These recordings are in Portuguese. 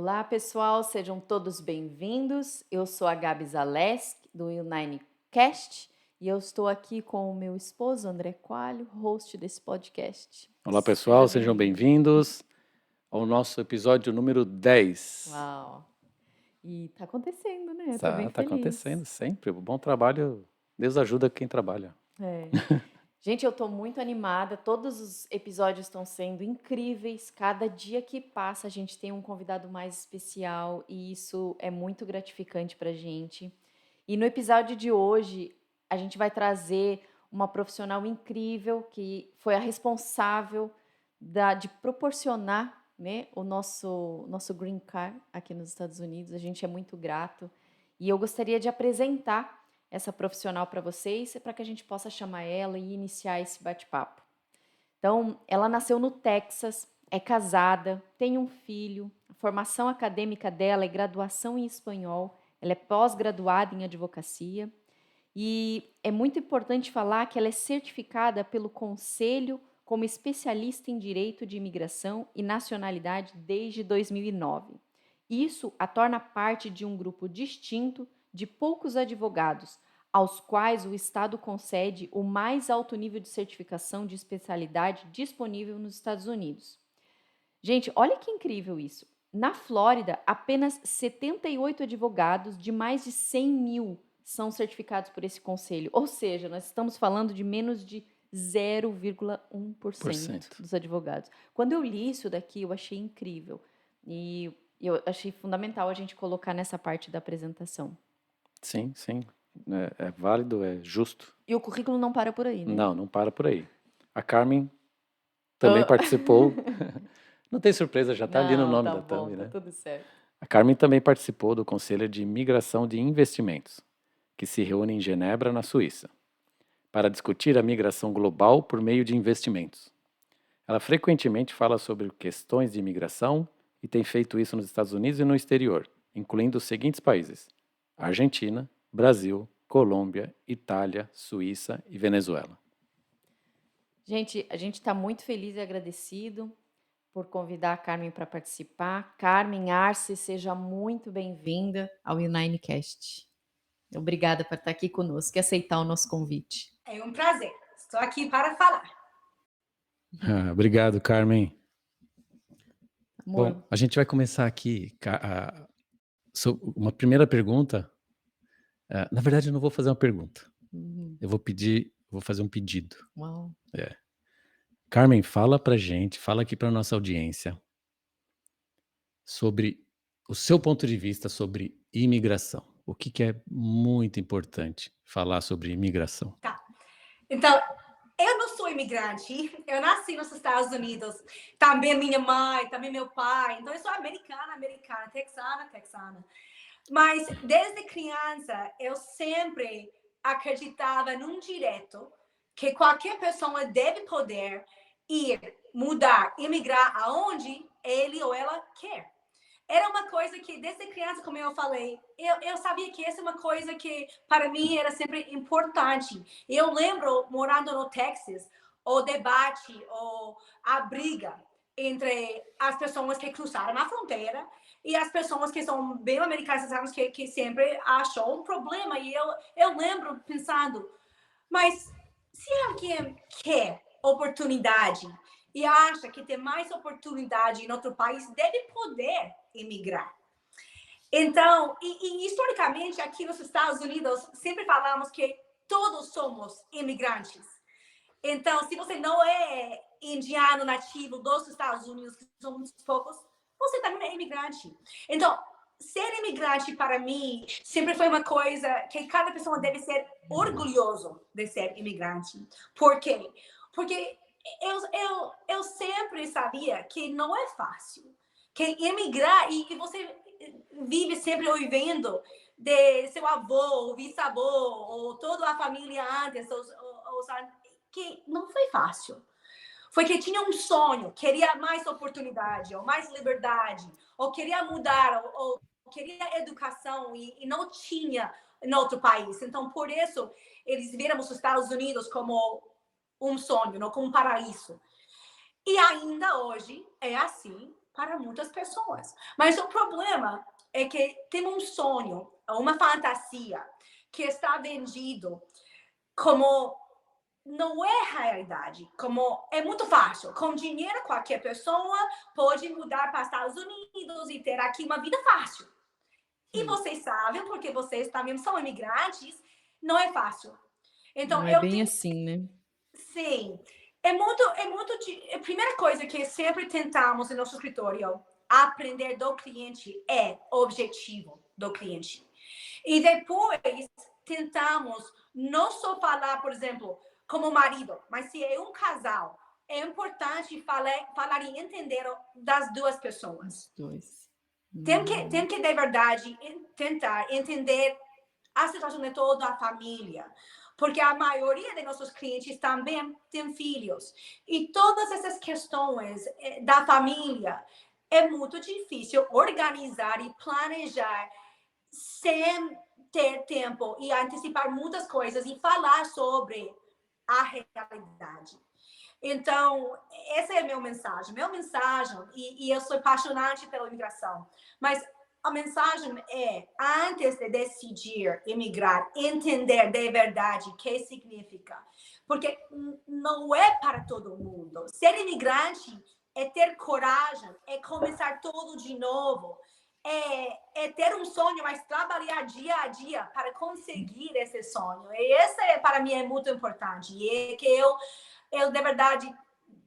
Olá, pessoal, sejam todos bem-vindos. Eu sou a Gabi Zaleski, do Uninecast, e eu estou aqui com o meu esposo, André Coelho, host desse podcast. Olá, Seja pessoal, sejam bem-vindo. bem-vindos ao nosso episódio número 10. Uau! E tá acontecendo, né? Tô bem Tá feliz. acontecendo sempre. O bom trabalho, Deus ajuda quem trabalha. É. Gente, eu tô muito animada. Todos os episódios estão sendo incríveis. Cada dia que passa, a gente tem um convidado mais especial e isso é muito gratificante pra gente. E no episódio de hoje, a gente vai trazer uma profissional incrível que foi a responsável de proporcionar, né, o nosso Green Card aqui nos Estados Unidos. A gente é muito grato. E eu gostaria de apresentar essa profissional para vocês, para que a gente possa chamar ela e iniciar esse bate-papo. Então, ela nasceu no Texas, é casada, tem um filho, a formação acadêmica dela é graduação em espanhol, ela é pós-graduada em advocacia e é muito importante falar que ela é certificada pelo Conselho como especialista em direito de imigração e nacionalidade desde 2009. Isso a torna parte de um grupo distinto de poucos advogados, aos quais o Estado concede o mais alto nível de certificação de especialidade disponível nos Estados Unidos. Gente, olha que incrível isso. Na Flórida, apenas 78 advogados de mais de 100 mil são certificados por esse conselho. Ou seja, nós estamos falando de menos de 0,1% dos advogados. Quando eu li isso daqui, eu achei incrível. E eu achei fundamental a gente colocar nessa parte da apresentação. Sim. É válido, é justo. E o currículo não para por aí, né? Não para por aí. A Carmen também participou. Não tem surpresa, já está ali no nome da thumb, né? Tá tudo certo. A Carmen também participou do Conselho de Imigração de Investimentos, que se reúne em Genebra, na Suíça, para discutir a migração global por meio de investimentos. Ela frequentemente fala sobre questões de imigração e tem feito isso nos Estados Unidos e no exterior, incluindo os seguintes países: Argentina, Brasil, Colômbia, Itália, Suíça e Venezuela. Gente, a gente está muito feliz e agradecido por convidar a Carmen para participar. Carmen Arce, seja muito bem-vinda ao Uninecast. Obrigada por estar aqui conosco e aceitar o nosso convite. É um prazer. Estou aqui para falar. Obrigado, Carmen. Amor. Bom, a gente vai começar aqui uma primeira pergunta. Na verdade, eu não vou fazer uma pergunta. Eu vou fazer um pedido. Uau. Carmen, fala aqui para nossa audiência sobre o seu ponto de vista sobre imigração. O que é muito importante falar sobre imigração? Tá. Então, eu não sou imigrante. Eu nasci nos Estados Unidos. Também minha mãe, também meu pai. Então, eu sou americana, texana. Mas, desde criança, eu sempre acreditava num direito que qualquer pessoa deve poder ir, mudar, imigrar aonde ele ou ela quer. Era uma coisa que, desde criança, como eu falei, eu sabia que essa é uma coisa que, para mim, era sempre importante. Eu lembro, morando no Texas, o debate, ou a briga entre as pessoas que cruzaram a fronteira e as pessoas que são bem americanas, que sempre acham um problema. E eu lembro pensando, mas se alguém quer oportunidade e acha que tem mais oportunidade em outro país, deve poder emigrar. Então, historicamente, aqui nos Estados Unidos, sempre falamos que todos somos imigrantes. Então, se você não é indiano nativo dos Estados Unidos, que somos poucos, você também é imigrante. Então, ser imigrante, para mim, sempre foi uma coisa que cada pessoa deve ser orgulhoso de ser imigrante. Por quê? Porque eu sempre sabia que não é fácil. Que emigrar e você vive sempre ouvindo de seu avô, bisavô, ou toda a família antes, que não foi fácil. Foi que tinha um sonho, queria mais oportunidade, ou mais liberdade, ou queria mudar, ou queria educação e não tinha em outro país. Então, por isso, eles viram os Estados Unidos como um sonho, não como um paraíso. E ainda hoje é assim, para muitas pessoas. Mas o problema é que tem um sonho, uma fantasia que está vendido como não é realidade, como é muito fácil. Com dinheiro, qualquer pessoa pode mudar para os Estados Unidos e ter aqui uma vida fácil. E vocês sabem, porque vocês também são imigrantes, não é fácil. Então, Não é bem assim, né? Sim. A primeira coisa que sempre tentamos no nosso escritório, aprender do cliente é o objetivo do cliente. E depois tentamos não só falar, por exemplo, como marido, mas se é um casal, é importante falar e entender das duas pessoas. Os dois. Tem que de verdade tentar entender a situação de toda a família, porque a maioria de nossos clientes também tem filhos e todas essas questões da família é muito difícil organizar e planejar sem ter tempo e antecipar muitas coisas e falar sobre a realidade. Então, essa é a minha mensagem. E eu sou apaixonante pela imigração, mas a mensagem é, antes de decidir emigrar, entender de verdade o que significa. Porque não é para todo mundo. Ser imigrante é ter coragem, é começar tudo de novo, é ter um sonho, mas trabalhar dia a dia para conseguir esse sonho. E esse, para mim, é muito importante. E é que eu de verdade,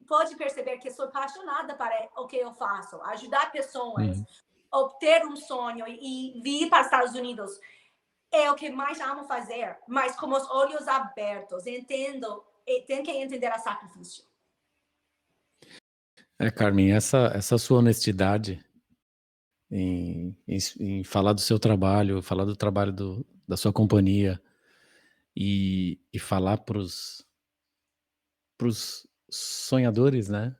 pode perceber que sou apaixonada para o que eu faço. Ajudar pessoas, obter um sonho e vir para os Estados Unidos é o que mais amo fazer, mas com os olhos abertos, entendo, tem que entender o sacrifício. Carmen, essa sua honestidade em falar do seu trabalho, falar do trabalho da sua companhia e falar pros sonhadores, né?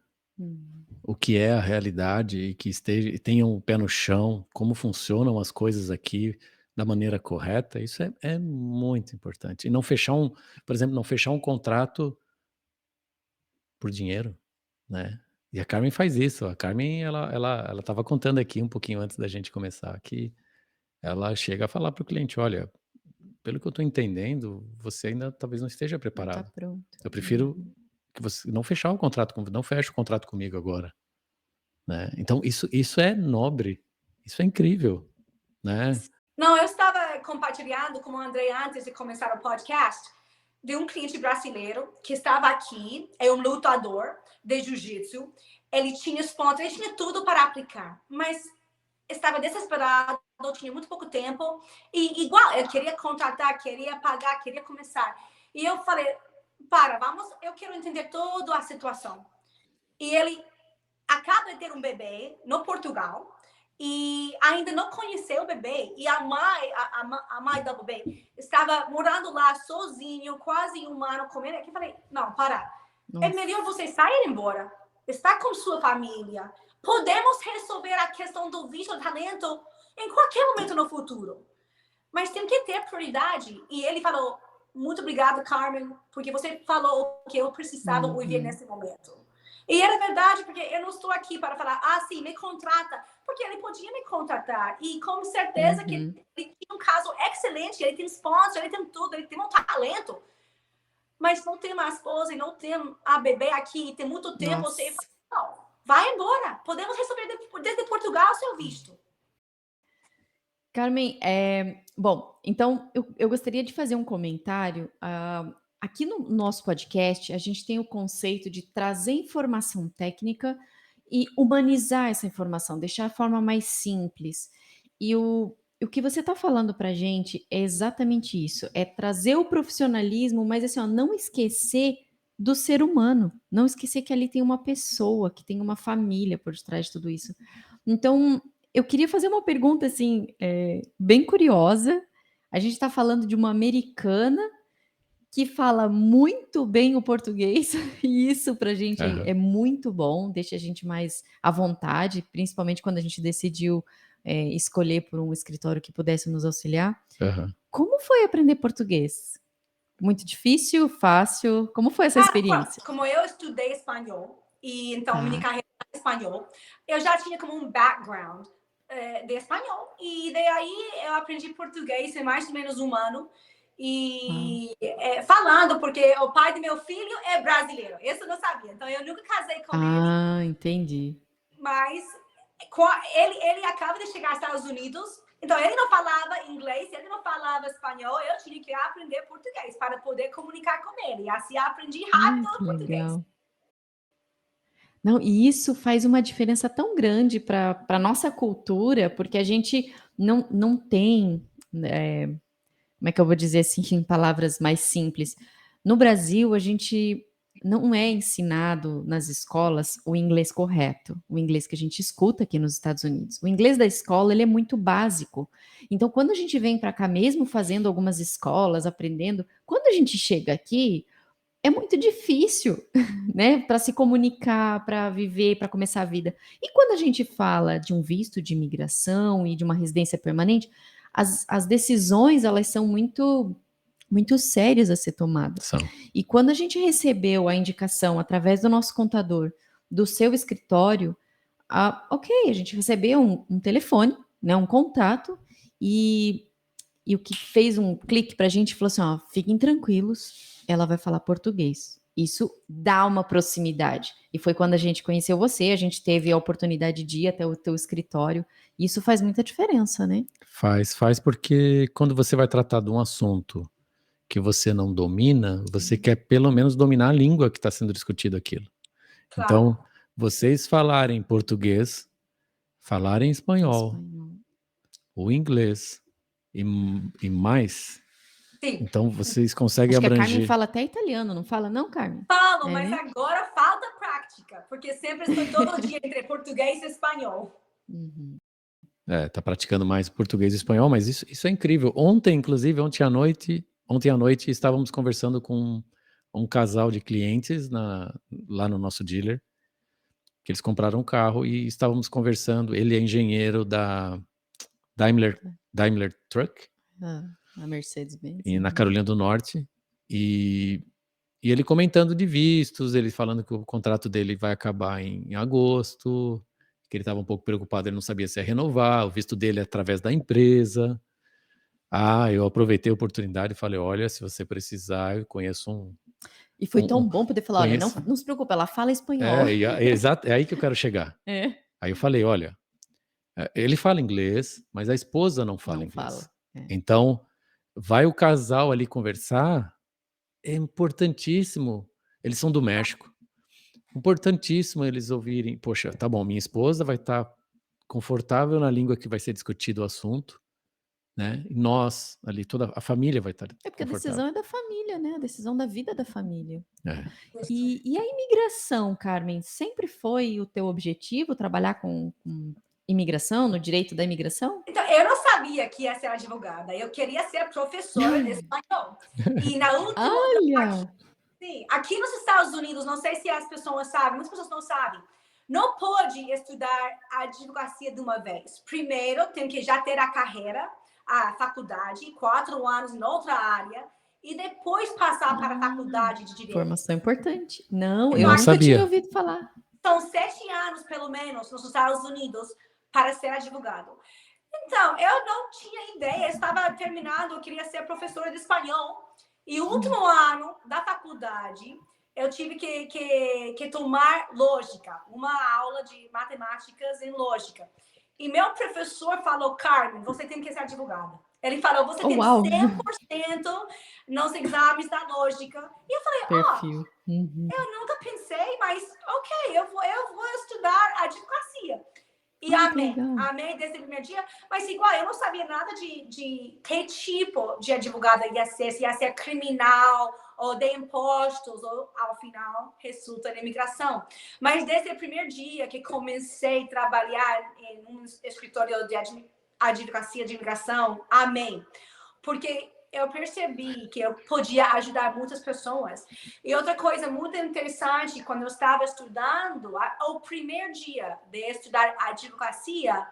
O que é a realidade e que tenham o pé no chão, como funcionam as coisas aqui da maneira correta, isso é muito importante. E não fechar por exemplo, não fechar um contrato por dinheiro, né? E a Carmen faz isso. A Carmen, ela estava contando aqui um pouquinho antes da gente começar, que ela chega a falar para o cliente: olha, pelo que eu estou entendendo, você ainda talvez não esteja Não tá preparado. pronto. Eu prefiro que você não feche o contrato comigo agora, né? Então isso é nobre, isso é incrível, né? Não, eu estava compartilhando com o André antes de começar o podcast de um cliente brasileiro que estava aqui, é um lutador de jiu-jitsu. Ele tinha os pontos, ele tinha tudo para aplicar, mas estava desesperado, tinha muito pouco tempo e igual, ele queria contratar, queria pagar, queria começar. E eu falei, eu quero entender toda a situação. E ele acaba de ter um bebê no Portugal e ainda não conheceu o bebê. E a mãe do bebê estava morando lá sozinho, quase um ano comendo. Aqui eu falei, não, para. Nossa. É melhor você sair embora. Está com sua família. Podemos resolver a questão do visto de talento em qualquer momento no futuro. Mas tem que ter prioridade. E ele falou, muito obrigada, Carmen, porque você falou que eu precisava ouvir nesse momento. E era verdade, porque eu não estou aqui para falar, sim, me contrata, porque ele podia me contratar. E com certeza que ele tem um caso excelente, ele tem sponsor, ele tem tudo, ele tem um talento. Mas não tem uma esposa e não tem a bebê aqui, tem muito tempo. Você fala, não, vai embora, podemos resolver desde Portugal o seu visto. Carmen, bom, então eu gostaria de fazer um comentário. Aqui no nosso podcast, a gente tem o conceito de trazer informação técnica e humanizar essa informação, deixar a forma mais simples. E o que você está falando para a gente é exatamente isso, é trazer o profissionalismo, mas assim, ó, não esquecer do ser humano, não esquecer que ali tem uma pessoa, que tem uma família por trás de tudo isso. Então, eu queria fazer uma pergunta, assim, bem curiosa. A gente está falando de uma americana que fala muito bem o português, e isso para a gente é muito bom, deixa a gente mais à vontade, principalmente quando a gente decidiu escolher por um escritório que pudesse nos auxiliar. Como foi aprender português? Muito difícil, fácil? Como foi essa experiência? Como eu estudei espanhol, e então minha Tá. carreira em espanhol. Eu já tinha como um background de espanhol, e daí eu aprendi português em mais ou menos um ano, Uau. e falando, porque o pai do meu filho é brasileiro, isso eu não sabia, então eu nunca casei com ele, Ah, entendi. mas ele acaba de chegar aos Estados Unidos, então ele não falava inglês, ele não falava espanhol, eu tinha que aprender português para poder comunicar com ele, e assim aprendi rápido Que o português. legal. Não, e isso faz uma diferença tão grande para a nossa cultura, porque a gente não tem, como é que eu vou dizer assim, em palavras mais simples? No Brasil, a gente não é ensinado nas escolas o inglês correto, o inglês que a gente escuta aqui nos Estados Unidos. O inglês da escola, ele é muito básico. Então, quando a gente vem para cá, mesmo fazendo algumas escolas, aprendendo, quando a gente chega aqui, é muito difícil, né, para se comunicar, para viver, para começar a vida. E quando a gente fala de um visto de imigração e de uma residência permanente, as decisões, elas são muito sérias a ser tomadas. São. E quando a gente recebeu a indicação através do nosso contador do seu escritório, ok, a gente recebeu um telefone, né, um contato, e o que fez um clique para a gente falou assim: ó, fiquem tranquilos, ela vai falar português. Isso dá uma proximidade. E foi quando a gente conheceu você, a gente teve a oportunidade de ir até o teu escritório. Isso faz muita diferença, né? Faz porque quando você vai tratar de um assunto que você não domina, você quer pelo menos dominar a língua que está sendo discutido aquilo. Claro. Então, vocês falarem português, falarem espanhol, Espanhol. ou inglês e mais, Sim, então vocês conseguem Acho que a Carmen abranger. fala até italiano, não fala, não, Carmen? falo, É, mas né? agora falta prática, porque sempre estou todo dia entre português e espanhol. Uhum. Tá praticando mais português e espanhol, mas isso é incrível. Ontem, inclusive, ontem à noite, estávamos conversando com um casal de clientes lá no nosso dealer, que eles compraram um carro e estávamos conversando. Ele é engenheiro da Daimler Truck, A Mercedes-Benz. e na Carolina do Norte, e ele comentando de vistos, ele falando que o contrato dele vai acabar em agosto, que ele estava um pouco preocupado, ele não sabia se ia renovar, o visto dele é através da empresa. Eu aproveitei a oportunidade e falei, olha, se você precisar, eu conheço E foi tão bom poder falar: olha, conheço. não se preocupe, ela fala espanhol. Exato, é aí que eu quero chegar. É. Aí eu falei, olha, ele fala inglês, mas a esposa não fala Não inglês. fala. É. Então, vai o casal ali conversar, é importantíssimo. Eles são do México. Importantíssimo eles ouvirem, poxa, tá bom, minha esposa vai estar confortável na língua que vai ser discutido o assunto, né? E nós, ali, toda a família vai estar É porque a confortável. decisão é da família, né? A decisão da vida da família. É. E a imigração, Carmen, sempre foi o teu objetivo trabalhar com imigração, no direito da imigração? Então, eu não sabia que ia ser advogada, eu queria ser professora de espanhol. E na última. Olha! Sim, aqui nos Estados Unidos, não sei se as pessoas sabem, muitas pessoas não sabem, não pode estudar a advocacia de uma vez. Primeiro, tem que já ter a carreira, a faculdade, 4 anos em outra área, e depois passar para a faculdade de direito. Informação importante. Não, Eu eu não nunca sabia. tinha ouvido falar. São 7 anos, pelo menos, nos Estados Unidos para ser advogado. Então, eu não tinha ideia, eu estava terminando, eu queria ser professora de espanhol. E o último ano da faculdade, eu tive que tomar lógica, uma aula de matemáticas em lógica. E meu professor falou, Carmen, você tem que ser advogada. Ele falou, você tem Uau! 100% nos exames da lógica. E eu falei, Perfil. Uhum. eu nunca pensei, mas ok, eu vou estudar advocacia. E amei, legal. amei desde o primeiro dia, mas igual, eu não sabia nada de que tipo de advogada ia ser, se ia ser criminal, ou de impostos, ou ao final resulta na imigração. Mas desde o primeiro dia que comecei a trabalhar em um escritório de advocacia de imigração, amei. Porque eu percebi que eu podia ajudar muitas pessoas. E outra coisa muito interessante, quando eu estava estudando, o primeiro dia de estudar advocacia,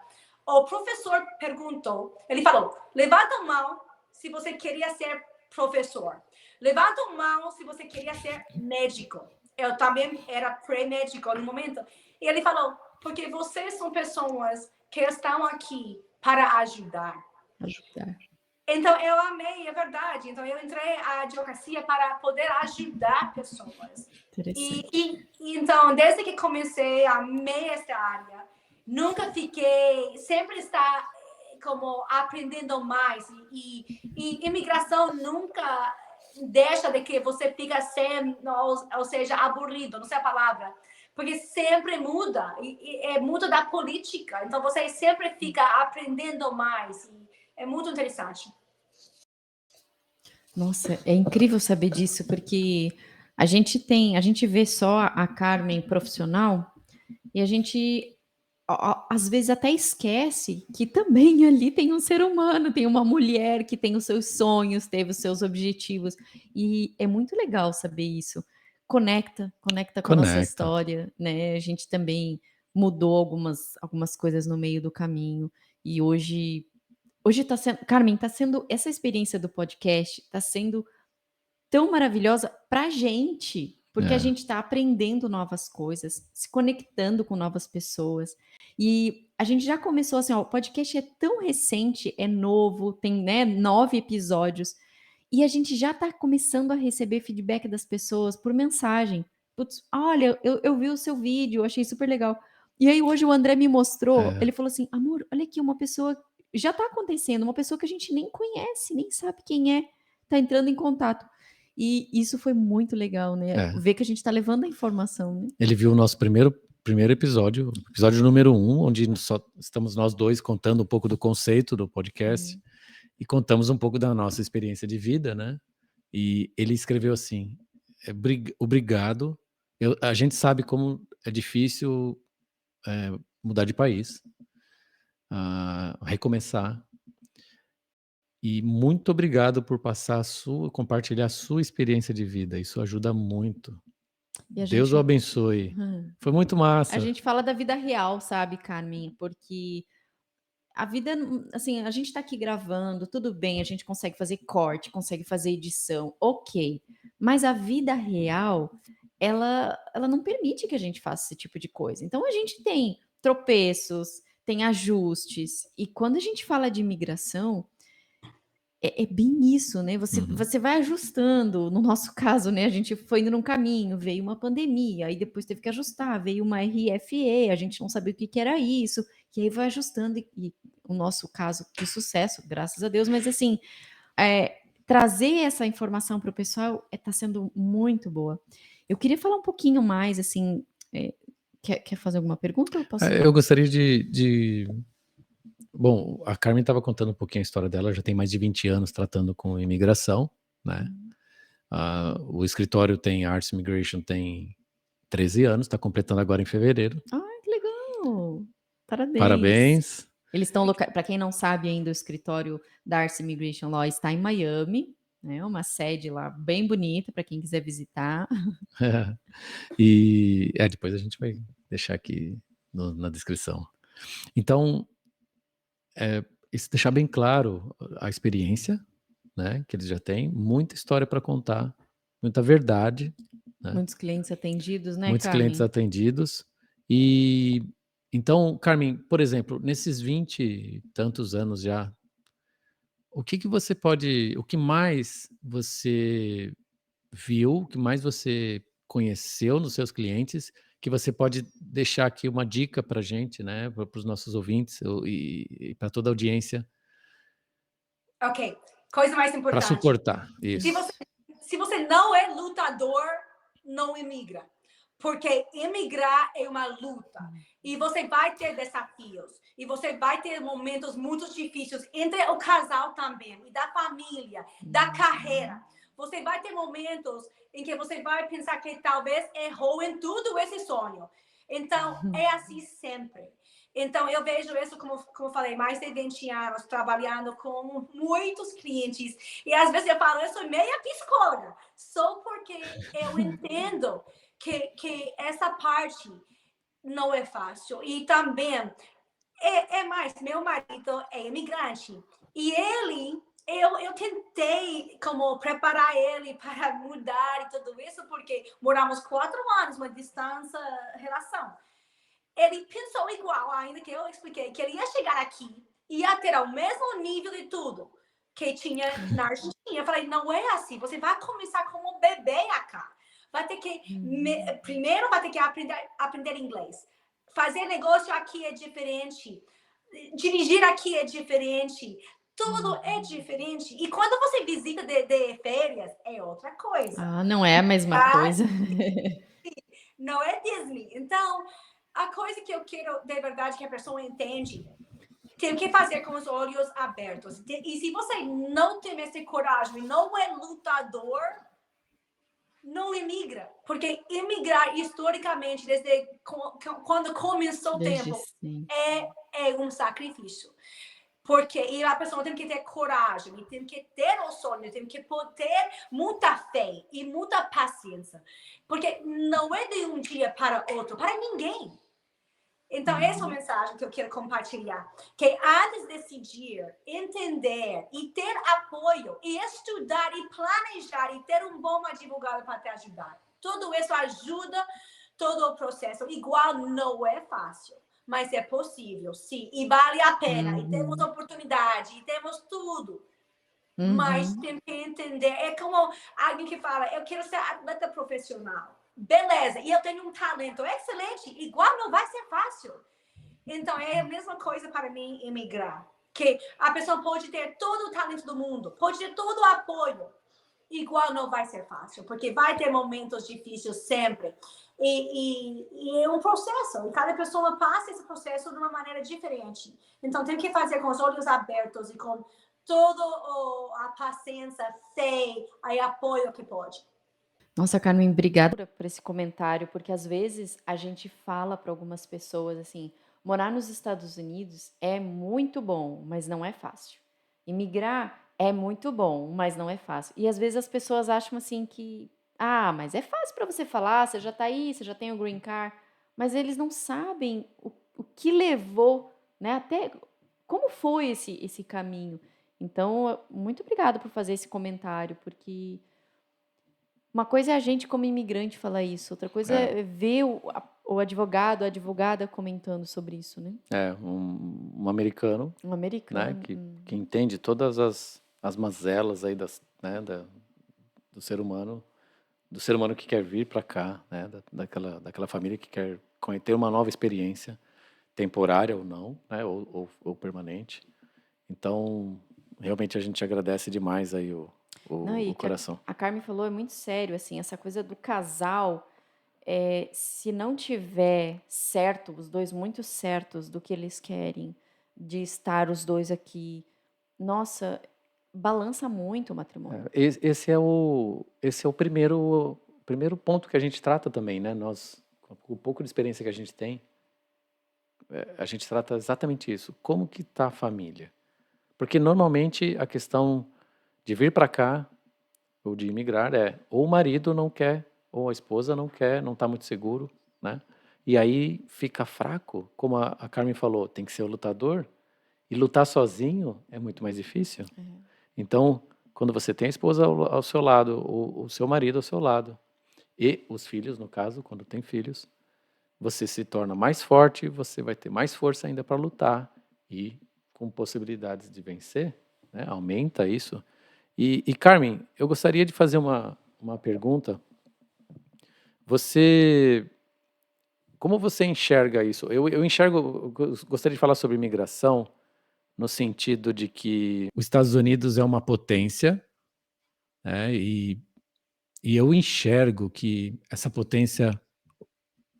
o professor perguntou, ele falou, levanta a mão se você queria ser professor. Levanta a mão se você queria ser médico. eu também era pré-médico no momento. E ele falou, porque vocês são pessoas que estão aqui para ajudar. Então, eu amei, é verdade. Então, eu entrei à advocacia para poder ajudar pessoas. Então, desde que comecei, amei essa área. Nunca fiquei, sempre está como aprendendo mais. E imigração nunca deixa de que você fica sem, ou seja, aburrido, não sei a palavra. Porque sempre muda, e muda da política. Então, você sempre fica aprendendo mais. E é muito interessante. Nossa, é incrível saber disso, porque a gente vê só a Carmen profissional e a gente às vezes até esquece que também ali tem um ser humano, tem uma mulher que tem os seus sonhos, teve os seus objetivos, e é muito legal saber isso. Conecta com a nossa Conecta. história, né? A gente também mudou algumas coisas no meio do caminho, e hoje está sendo, Carmen, está sendo essa experiência do podcast, está sendo tão maravilhosa pra gente, porque a É. gente está aprendendo novas coisas, se conectando com novas pessoas. E a gente já começou assim, ó, o podcast é tão recente, é novo, tem, né, 9 episódios, e a gente já está começando a receber feedback das pessoas por mensagem. Putz, olha, eu vi o seu vídeo, achei super legal. E aí hoje o André me mostrou, ele falou assim, amor, olha aqui, uma pessoa, já está acontecendo, uma pessoa que a gente nem conhece, nem sabe quem é, está entrando em contato. E isso foi muito legal, né? É. Ver que a gente está levando a informação, né? Ele viu o nosso primeiro episódio número 1, onde só estamos nós dois contando um pouco do conceito do podcast e contamos um pouco da nossa experiência de vida, né? E ele escreveu assim, obrigado, a gente sabe como é difícil mudar de país, recomeçar, e muito obrigado por compartilhar a sua experiência de vida, isso ajuda muito. Deus o abençoe. Foi muito massa. A gente fala da vida real, sabe, Carmen? Porque a vida, assim, a gente tá aqui gravando, tudo bem, a gente consegue fazer corte, consegue fazer edição, ok. Mas a vida real, ela não permite que a gente faça esse tipo de coisa. Então a gente tem tropeços, tem ajustes. E quando a gente fala de imigração, é bem isso, né? Você vai ajustando. No nosso caso, né? A gente foi indo num caminho, veio uma pandemia, aí depois teve que ajustar, veio uma RFE, a gente não sabia o que era isso, e aí vai ajustando. E o nosso caso, que sucesso, graças a Deus, mas assim, trazer essa informação para o pessoal está sendo muito boa. Eu queria falar um pouquinho mais, assim, quer fazer alguma pergunta? Eu gostaria de... Bom, a Carmen estava contando um pouquinho a história dela, já tem mais de 20 anos tratando com imigração, né? O escritório tem Arts Immigration, tem 13 anos, está completando agora em fevereiro. Ai, que legal! Parabéns. Eles estão, para quem não sabe ainda, o escritório da Arts Immigration Law está em Miami, né? Uma sede lá bem bonita para quem quiser visitar. E depois a gente vai deixar aqui na descrição. Então, isso deixar bem claro a experiência, né, que eles já têm, muita história para contar, muita verdade, né? Muitos clientes atendidos, né, Muitos Carmen? clientes atendidos. E então, Carmen, por exemplo, nesses 20 e tantos anos já, o que mais você viu, o que mais você conheceu nos seus clientes, que você pode deixar aqui uma dica para a gente, né, para os nossos ouvintes e para toda a audiência? Ok, coisa mais Para importante. suportar isso. Se você não é lutador, não imigra. Porque imigrar é uma luta. E você vai ter desafios. E você vai ter momentos muito difíceis entre o casal também. E da família, da carreira. Você vai ter momentos em que você vai pensar que talvez errou em tudo esse sonho. Então, é assim sempre. Então, eu vejo isso, como eu falei, mais de 20 anos trabalhando com muitos clientes. E às vezes eu falo, eu sou meia psicóloga, só porque eu entendo que essa parte não é fácil. E também, mais, meu marido é imigrante. E ele eu tentei como preparar ele para mudar e tudo isso, porque moramos 4 anos, uma distância, relação. Ele pensou igual, ainda que eu expliquei, que ele ia chegar aqui, ia ter o mesmo nível de tudo que tinha na Argentina. Eu falei, não é assim, você vai começar como um bebê acá. Vai ter que, primeiro vai ter que aprender inglês. Fazer negócio aqui é diferente. Dirigir aqui é diferente. Tudo é diferente. E quando você visita de férias, é outra coisa. Ah, não é a mesma Tá? coisa. Não é Disney. Então, a coisa que eu quero de verdade que a pessoa entende, tem que fazer com os olhos abertos. E se você não tem essa coragem, não é lutador, não imigra. Porque imigrar, historicamente, desde quando começou o Desde tempo, sempre. é um sacrifício. Porque e a pessoa tem que ter coragem, e tem que ter o sonho, tem que ter muita fé e muita paciência. Porque não é de um dia para outro, para ninguém. Então, essa é a mensagem que eu quero compartilhar. Que antes de decidir, entender e ter apoio, e estudar e planejar e ter um bom advogado para te ajudar. Tudo isso ajuda todo o processo. Igual não é fácil, mas é possível, sim. E vale a pena. E temos oportunidade, e temos tudo. Mas tem que entender. É como alguém que fala, eu quero ser atleta profissional. Beleza, e eu tenho um talento excelente, igual não vai ser fácil. Então, é a mesma coisa para mim imigrar. Que a pessoa pode ter todo o talento do mundo, pode ter todo o apoio, igual não vai ser fácil, porque vai ter momentos difíceis sempre. E é um processo, e cada pessoa passa esse processo de uma maneira diferente. Então, tem que fazer com os olhos abertos e com toda a paciência, fé e apoio que pode. Nossa, Carmen, obrigada por esse comentário, porque às vezes a gente fala para algumas pessoas assim: morar nos Estados Unidos é muito bom, mas não é fácil. Imigrar é muito bom, mas não é fácil. E às vezes as pessoas acham assim que, ah, mas é fácil para você falar, você já está aí, você já tem o green card, mas eles não sabem o que levou, né? Até como foi esse caminho. Então, muito obrigada por fazer esse comentário, porque uma coisa é a gente como imigrante falar isso, outra coisa é ver o advogado, a advogada comentando sobre isso, né? Um americano, Um né, americano. que entende todas as mazelas aí né, do ser humano que quer vir para cá, né, daquela família que quer ter uma nova experiência, temporária ou não, né, ou permanente. Então, realmente a gente agradece demais aí Não, e o que coração. a Carmen falou é muito sério, assim, essa coisa do casal, se não tiver certo, os dois muito certos do que eles querem, de estar os dois aqui, nossa, balança muito o matrimônio. Esse é o primeiro ponto que a gente trata também, né? Nós, com o pouco de experiência que a gente tem, a gente trata exatamente isso. Como que está a família? Porque normalmente a questão de vir para cá ou de imigrar ou o marido não quer, ou a esposa não quer, não está muito seguro, né? E aí fica fraco, como a Carmen falou, tem que ser o lutador, e lutar sozinho é muito mais difícil. Então, quando você tem a esposa ao seu lado, o seu marido ao seu lado, e os filhos, no caso, quando tem filhos, você se torna mais forte, você vai ter mais força ainda para lutar, e com possibilidades de vencer, né? Aumenta isso. E Carmen, eu gostaria de fazer uma pergunta. Como você enxerga isso? Eu gostaria de falar sobre imigração no sentido de que os Estados Unidos é uma potência, né? E eu enxergo que essa potência,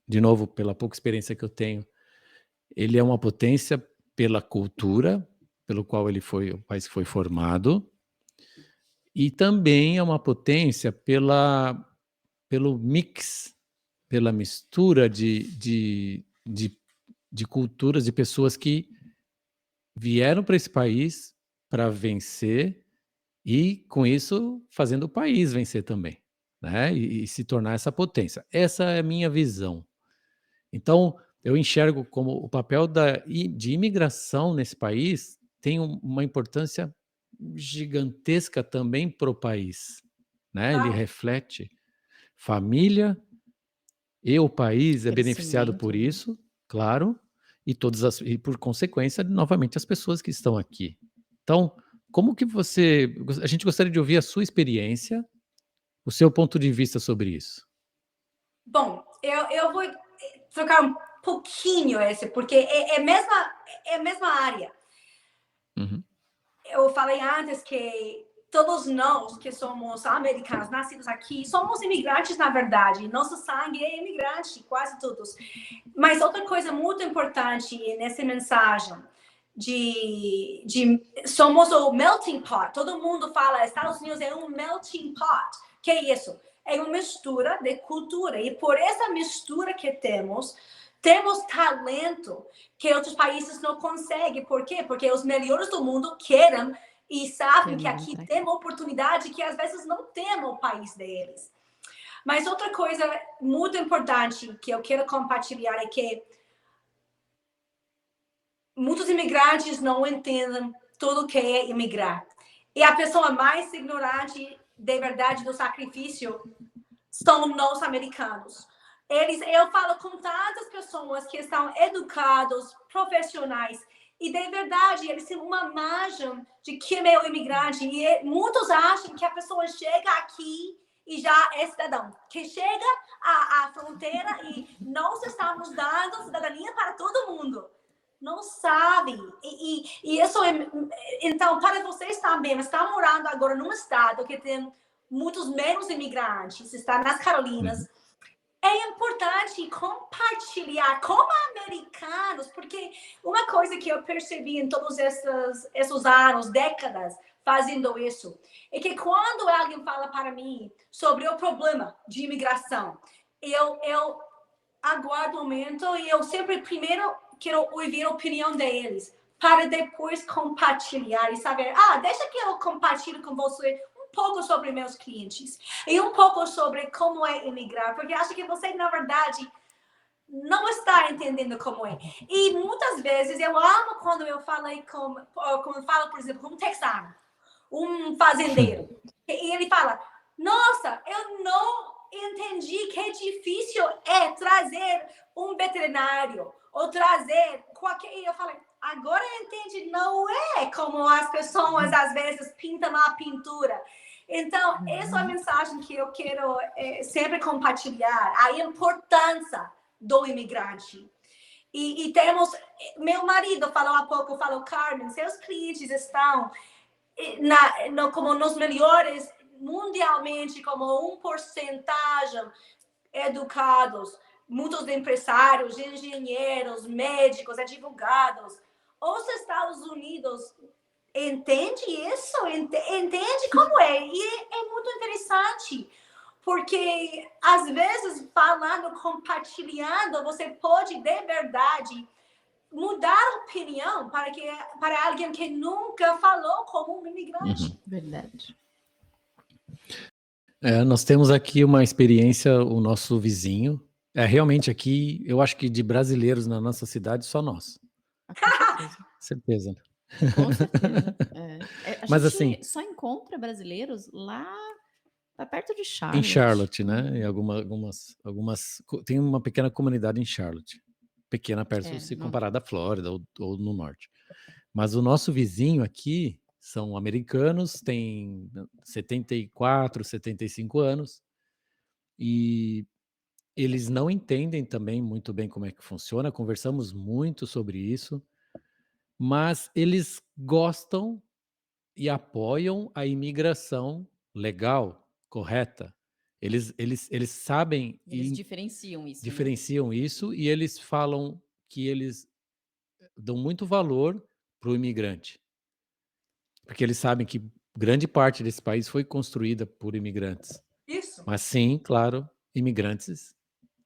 de novo, pela pouca experiência que eu tenho, ele é uma potência pela cultura, pelo qual o país foi formado, e também é uma potência pelo mix, pela mistura de culturas, de pessoas que vieram para esse país para vencer e, com isso, fazendo o país vencer também, né? E se tornar essa potência. Essa é a minha visão. Então, eu enxergo como o papel de imigração nesse país tem uma importância gigantesca também para o país, né? Ele Ai, reflete família e o país é beneficiado por Crescimento, né? isso, claro, e por consequência, novamente, as pessoas que estão aqui. Então, como que a gente gostaria de ouvir a sua experiência, o seu ponto de vista sobre isso. bom, eu vou trocar um pouquinho esse, porque é a mesma área. Uhum. Eu falei antes que todos nós que somos americanos, nascidos aqui, somos imigrantes, na verdade. Nosso sangue é imigrante, quase todos. Mas outra coisa muito importante nessa mensagem de somos o melting pot. Todo mundo fala Estados Unidos é um melting pot. Que é isso? É uma mistura de cultura. E por essa mistura que temos talento que outros países não conseguem. Por quê? Porque os melhores do mundo querem e sabem que Querem vir aqui pra tem cá. uma oportunidade que às vezes não tem no país deles. Mas outra coisa muito importante que eu quero compartilhar é que muitos imigrantes não entendem tudo o que é imigrar. E a pessoa mais ignorante, de verdade, do sacrifício são nós americanos. Eu falo com tantas pessoas que estão educados, profissionais, e de verdade eles têm uma imagem de que é o imigrante. E muitos acham que a pessoa chega aqui e já é cidadão, que chega à fronteira e nós estamos dando cidadania para todo mundo. Não sabe. E isso é. Então, para vocês também, está morando agora num estado que tem muitos menos imigrantes, está nas Uhum. Carolinas. É importante compartilhar como americanos, porque uma coisa que eu percebi em todos esses anos, décadas, fazendo isso, é que quando alguém fala para mim sobre o problema de imigração, eu aguardo um momento e eu sempre primeiro quero ouvir a opinião deles, para depois compartilhar e saber, deixa que eu compartilhe com você um pouco sobre meus clientes e um pouco sobre como é imigrar, porque acho que você, na verdade, não está entendendo como é. E muitas vezes eu amo quando eu falei quando eu falo, por exemplo, com um texano, um fazendeiro, e ele fala, nossa, eu não entendi que é difícil trazer um veterinário ou trazer qualquer. E eu falei, agora eu entendi, não é como as pessoas às vezes pintam a pintura. Então, essa é a mensagem que eu quero sempre compartilhar, a importância do imigrante. E temos, meu marido falou há pouco, falou, Carmen, seus clientes estão como nos melhores mundialmente, como 1% educados, muitos empresários, engenheiros, médicos, advogados. Os Estados Unidos entende isso? Entende como é? E é muito interessante, porque às vezes falando, compartilhando, você pode de verdade mudar a opinião para alguém que nunca falou como um imigrante. Uhum. Verdade. Nós temos aqui uma experiência, o nosso vizinho. Realmente aqui, eu acho que de brasileiros na nossa cidade, só nós. Com certeza. Certeza. Com certeza. A Mas gente assim, só encontra brasileiros lá pra perto de em Charlotte. Charlotte, né? Em tem uma pequena comunidade em Charlotte. Pequena perto, se Não, comparada à Flórida ou no norte. Mas o nosso vizinho aqui são americanos, têm 74, 75 anos, e eles não entendem também muito bem como é que funciona, conversamos muito sobre isso, mas eles gostam e apoiam a imigração legal, correta. Eles sabem eles e diferenciam isso, né? diferenciam isso e eles falam que eles dão muito valor para o imigrante, porque eles sabem que grande parte desse país foi construída por imigrantes. Isso. Mas sim, claro, imigrantes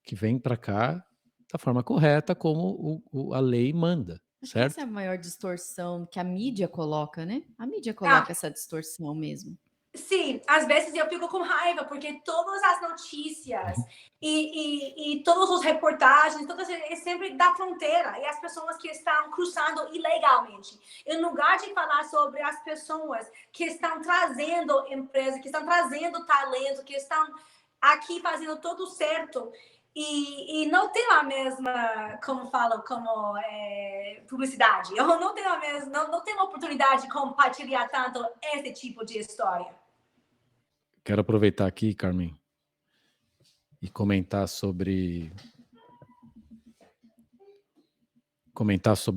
que vêm para cá da forma correta, como a lei manda, Acho que essa é a certo? maior distorção que a mídia coloca, né? A mídia Ah, coloca essa distorção mesmo. Sim, às vezes eu fico com raiva, porque todas as notícias e todas as reportagens, todas é sempre da fronteira, e as pessoas que estão cruzando ilegalmente. Em lugar de falar sobre as pessoas que estão trazendo empresa, que estão trazendo talento, que estão aqui fazendo tudo certo, e não tem a mesma, como falam, como publicidade. Eu não tenho a mesma, não tenho a oportunidade de compartilhar tanto esse tipo de história. Quero aproveitar aqui, Carmen, e comentar sobre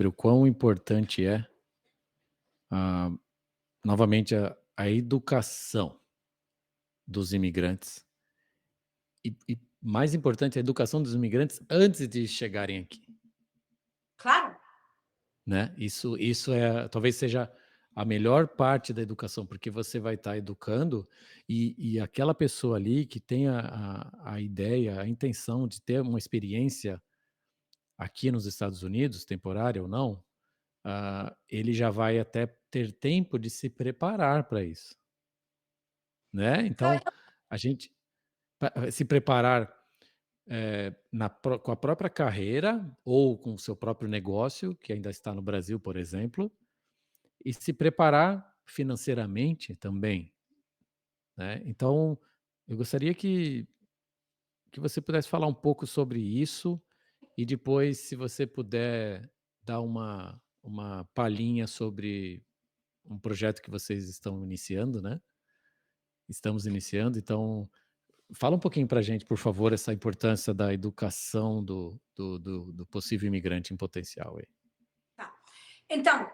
o quão importante é, ah, novamente, a educação dos imigrantes e mais importante, a educação dos imigrantes antes de chegarem aqui, Claro. né? Isso talvez seja a melhor parte da educação, porque você vai estar educando e aquela pessoa ali que tem a ideia, a intenção de ter uma experiência aqui nos Estados Unidos, temporária ou não, ele já vai até ter tempo de se preparar para isso, né? Sabe, Então, a gente se preparar com a própria carreira ou com o seu próprio negócio, que ainda está no Brasil, por exemplo, e se preparar financeiramente também, né? Então, eu gostaria que você pudesse falar um pouco sobre isso e depois, se você puder dar uma palhinha sobre um projeto que vocês estão iniciando, né? Estamos iniciando, então fala um pouquinho para a gente, por favor, essa importância da educação do possível imigrante em potencial aí. tá. Então,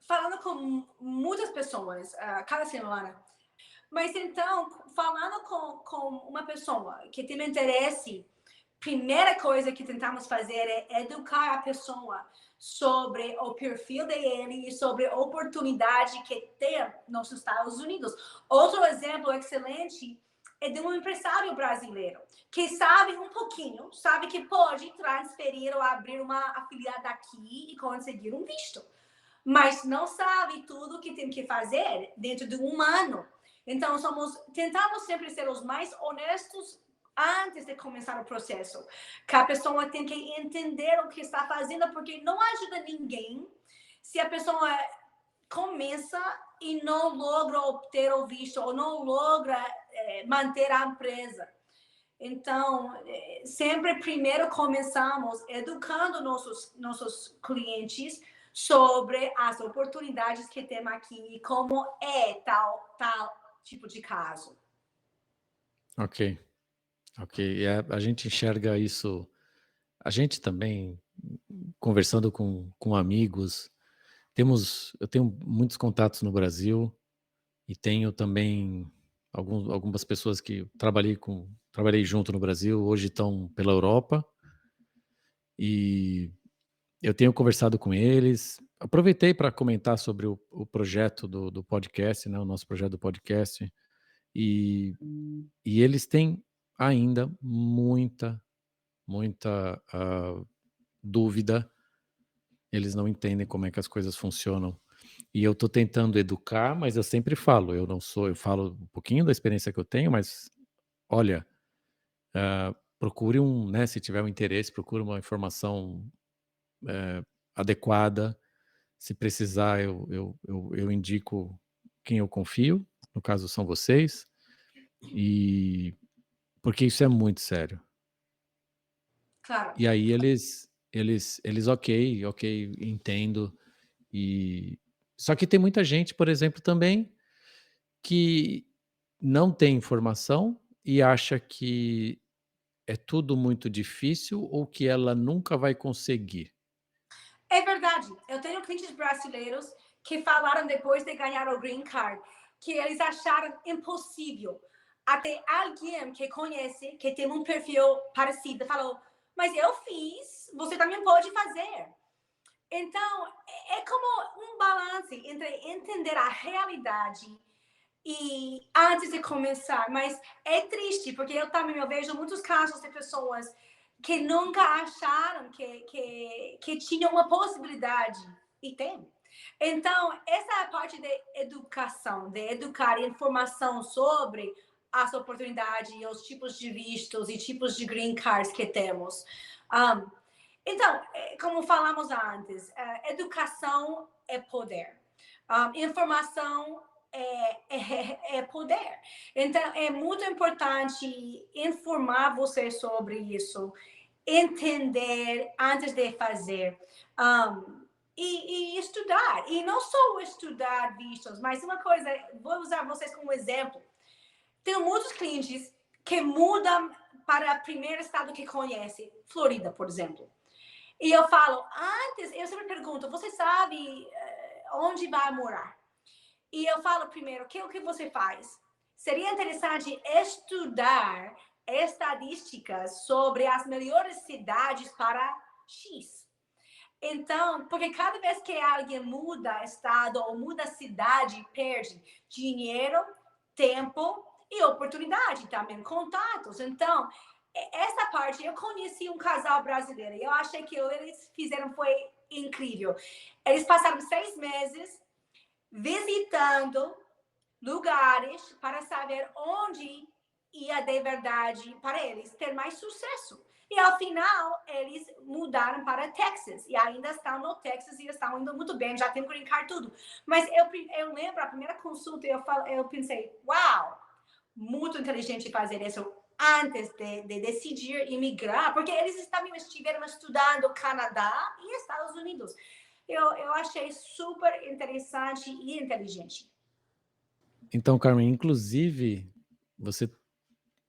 falando com muitas pessoas cada semana, mas então, falando com uma pessoa que tem interesse, primeira coisa que tentamos fazer é educar a pessoa sobre o perfil dele e sobre a oportunidade que tem nos Estados Unidos. Outro exemplo excelente é de um empresário brasileiro que sabe um pouquinho, sabe que pode transferir ou abrir uma afiliada aqui e conseguir um visto, mas não sabe tudo que tem que fazer dentro de um ano. Então, tentamos sempre ser os mais honestos antes de começar o processo. Que a pessoa tem que entender o que está fazendo, porque não ajuda ninguém se a pessoa começa e não logra obter o visto ou não logra manter a empresa. Então, sempre primeiro começamos educando nossos clientes sobre as oportunidades que temos aqui e como é tal tipo de caso. Ok, ok. E a gente enxerga isso, a gente também, conversando com amigos, eu tenho muitos contatos no Brasil e tenho também algumas pessoas que trabalhei junto no Brasil, hoje estão pela Europa e eu tenho conversado com eles. Aproveitei para comentar sobre o projeto do podcast, né, o nosso projeto do podcast, e, e eles têm ainda muita dúvida, eles não entendem como é que as coisas funcionam. E eu estou tentando educar, mas eu sempre falo, eu falo um pouquinho da experiência que eu tenho, mas olha, procure né, se tiver um interesse, procure uma informação adequada. Se precisar, eu indico quem eu confio, no caso são vocês, e porque isso é muito sério. Claro. E aí eles ok, entendo. E só que tem muita gente, por exemplo, também que não tem informação e acha que é tudo muito difícil ou que ela nunca vai conseguir. É verdade. Eu tenho clientes brasileiros que falaram depois de ganhar o Green Card que eles acharam impossível. Até alguém que conhece, que tem um perfil parecido, falou: mas eu fiz, você também pode fazer. Então, é como um balance entre entender a realidade e antes de começar. Mas é triste, porque eu vejo muitos casos de pessoas que nunca acharam que tinha uma possibilidade. E tem. Então, essa é a parte de educação, de educar informação sobre as oportunidades e os tipos de vistos e tipos de green cards que temos. Um, então, como falamos antes, educação é poder. Informação é poder. Então, é muito importante informar você sobre isso, entender antes de fazer. E estudar. E não só estudar vistos, mas uma coisa, vou usar vocês como exemplo. Tem muitos clientes que mudam para o primeiro estado que conhece, Florida, por exemplo. E eu falo, antes, eu sempre pergunto, você sabe onde vai morar? E eu falo primeiro, o que você faz? Seria interessante estudar estatísticas sobre as melhores cidades para X. Então, porque cada vez que alguém muda estado ou muda cidade, perde dinheiro, tempo e oportunidade também, contatos. Então, essa parte, eu conheci um casal brasileiro e eu achei que eles fizeram foi incrível. Eles passaram 6 meses visitando lugares para saber onde ia de verdade para eles ter mais sucesso. E ao final, eles mudaram para Texas. E ainda estão no Texas e estão indo muito bem, já tem green card tudo. Mas eu lembro, a primeira consulta, eu pensei, uau, muito inteligente fazer isso antes de decidir imigrar, porque eles estiveram estudando Canadá e Estados Unidos. Eu achei super interessante e inteligente. Então, Carmen, inclusive, você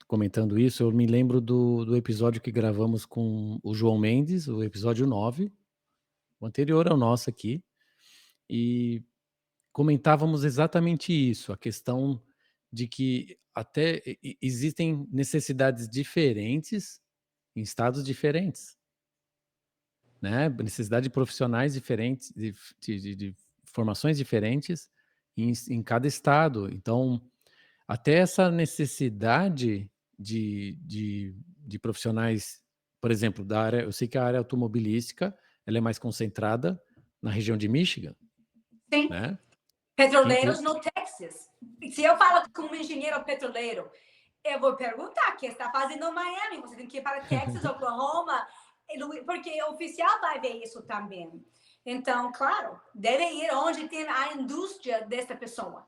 comentando isso, eu me lembro do episódio que gravamos com o João Mendes, o episódio 9, o anterior ao nosso aqui, e comentávamos exatamente isso, a questão de que até existem necessidades diferentes em estados diferentes, né? Necessidade de profissionais diferentes, de formações diferentes em cada estado. Então, até essa necessidade de profissionais, por exemplo, da área, eu sei que a área automobilística ela é mais concentrada na região de Michigan, Sim. né? Petroleiros no Texas. Se eu falo com um engenheiro petroleiro, eu vou perguntar o que está fazendo em Miami. Você tem que ir para Texas, Oklahoma, porque o oficial vai ver isso também. Então, claro, deve ir onde tem a indústria dessa pessoa.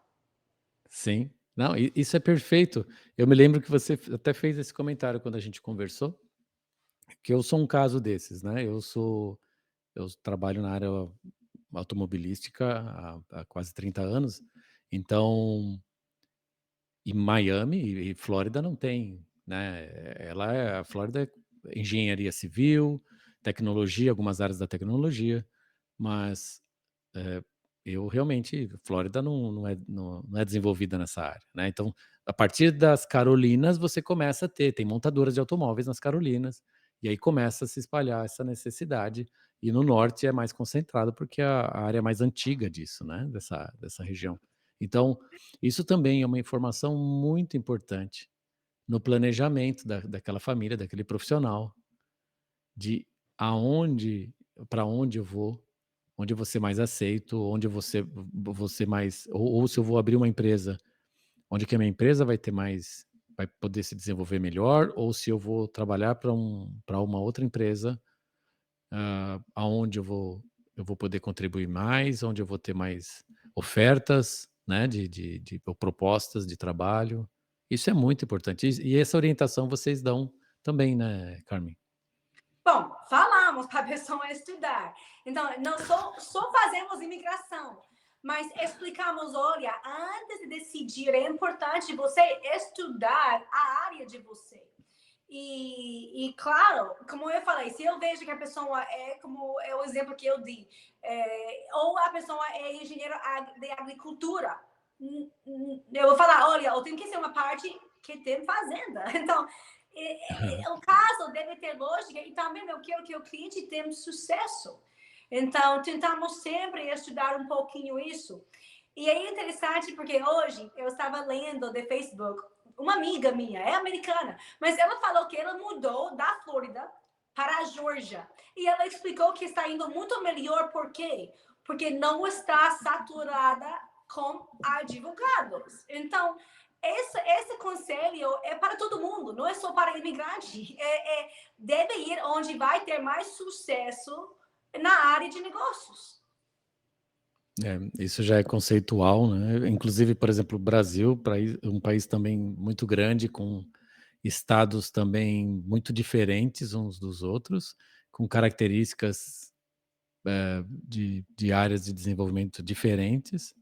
Sim. Não, isso é perfeito. Eu me lembro que você até fez esse comentário quando a gente conversou, que eu sou um caso desses, né? Eu trabalho na área automobilística há quase 30 anos, então, e Miami e Flórida não tem, né? A Flórida é engenharia civil, tecnologia, algumas áreas da tecnologia, mas eu realmente, Flórida não é desenvolvida nessa área, né? Então, a partir das Carolinas, você começa a ter, tem montadoras de automóveis nas Carolinas, e aí começa a se espalhar essa necessidade, e no norte é mais concentrado, porque é a área mais antiga disso, né? Dessa região. Então, isso também é uma informação muito importante no planejamento daquela família, daquele profissional, de aonde, para onde eu vou, onde eu vou ser mais aceito, onde você mais, ou se eu vou abrir uma empresa, onde que a minha empresa vai poder se desenvolver melhor, ou se eu vou trabalhar para uma outra empresa, aonde eu vou poder contribuir mais, onde eu vou ter mais ofertas, né, ou propostas de trabalho. Isso é muito importante. E essa orientação vocês dão também, né, Carmen? Bom, falamos para a pessoa estudar. Então, não só fazemos imigração, mas explicamos, olha, antes de decidir, é importante você estudar a área de você. E claro, como eu falei, se eu vejo que a pessoa como é o exemplo que eu dei, ou a pessoa é engenheiro de agricultura, eu vou falar, olha, eu tenho que ser uma parte que tem fazenda. Então, o caso deve ter lógica e também eu quero que o cliente tenha sucesso. Então, tentamos sempre estudar um pouquinho isso. E é interessante porque hoje eu estava lendo no Facebook, uma amiga minha, é americana, mas ela falou que ela mudou da Flórida para a Geórgia. E ela explicou que está indo muito melhor, por quê? porque não está saturada com advogados. Então, esse conselho é para todo mundo, não é só para imigrante. Deve ir onde vai ter mais sucesso na área de negócios. Isso já é conceitual, né? Inclusive, por exemplo, o Brasil, um país também muito grande, com estados também muito diferentes uns dos outros, com características de áreas de desenvolvimento diferentes.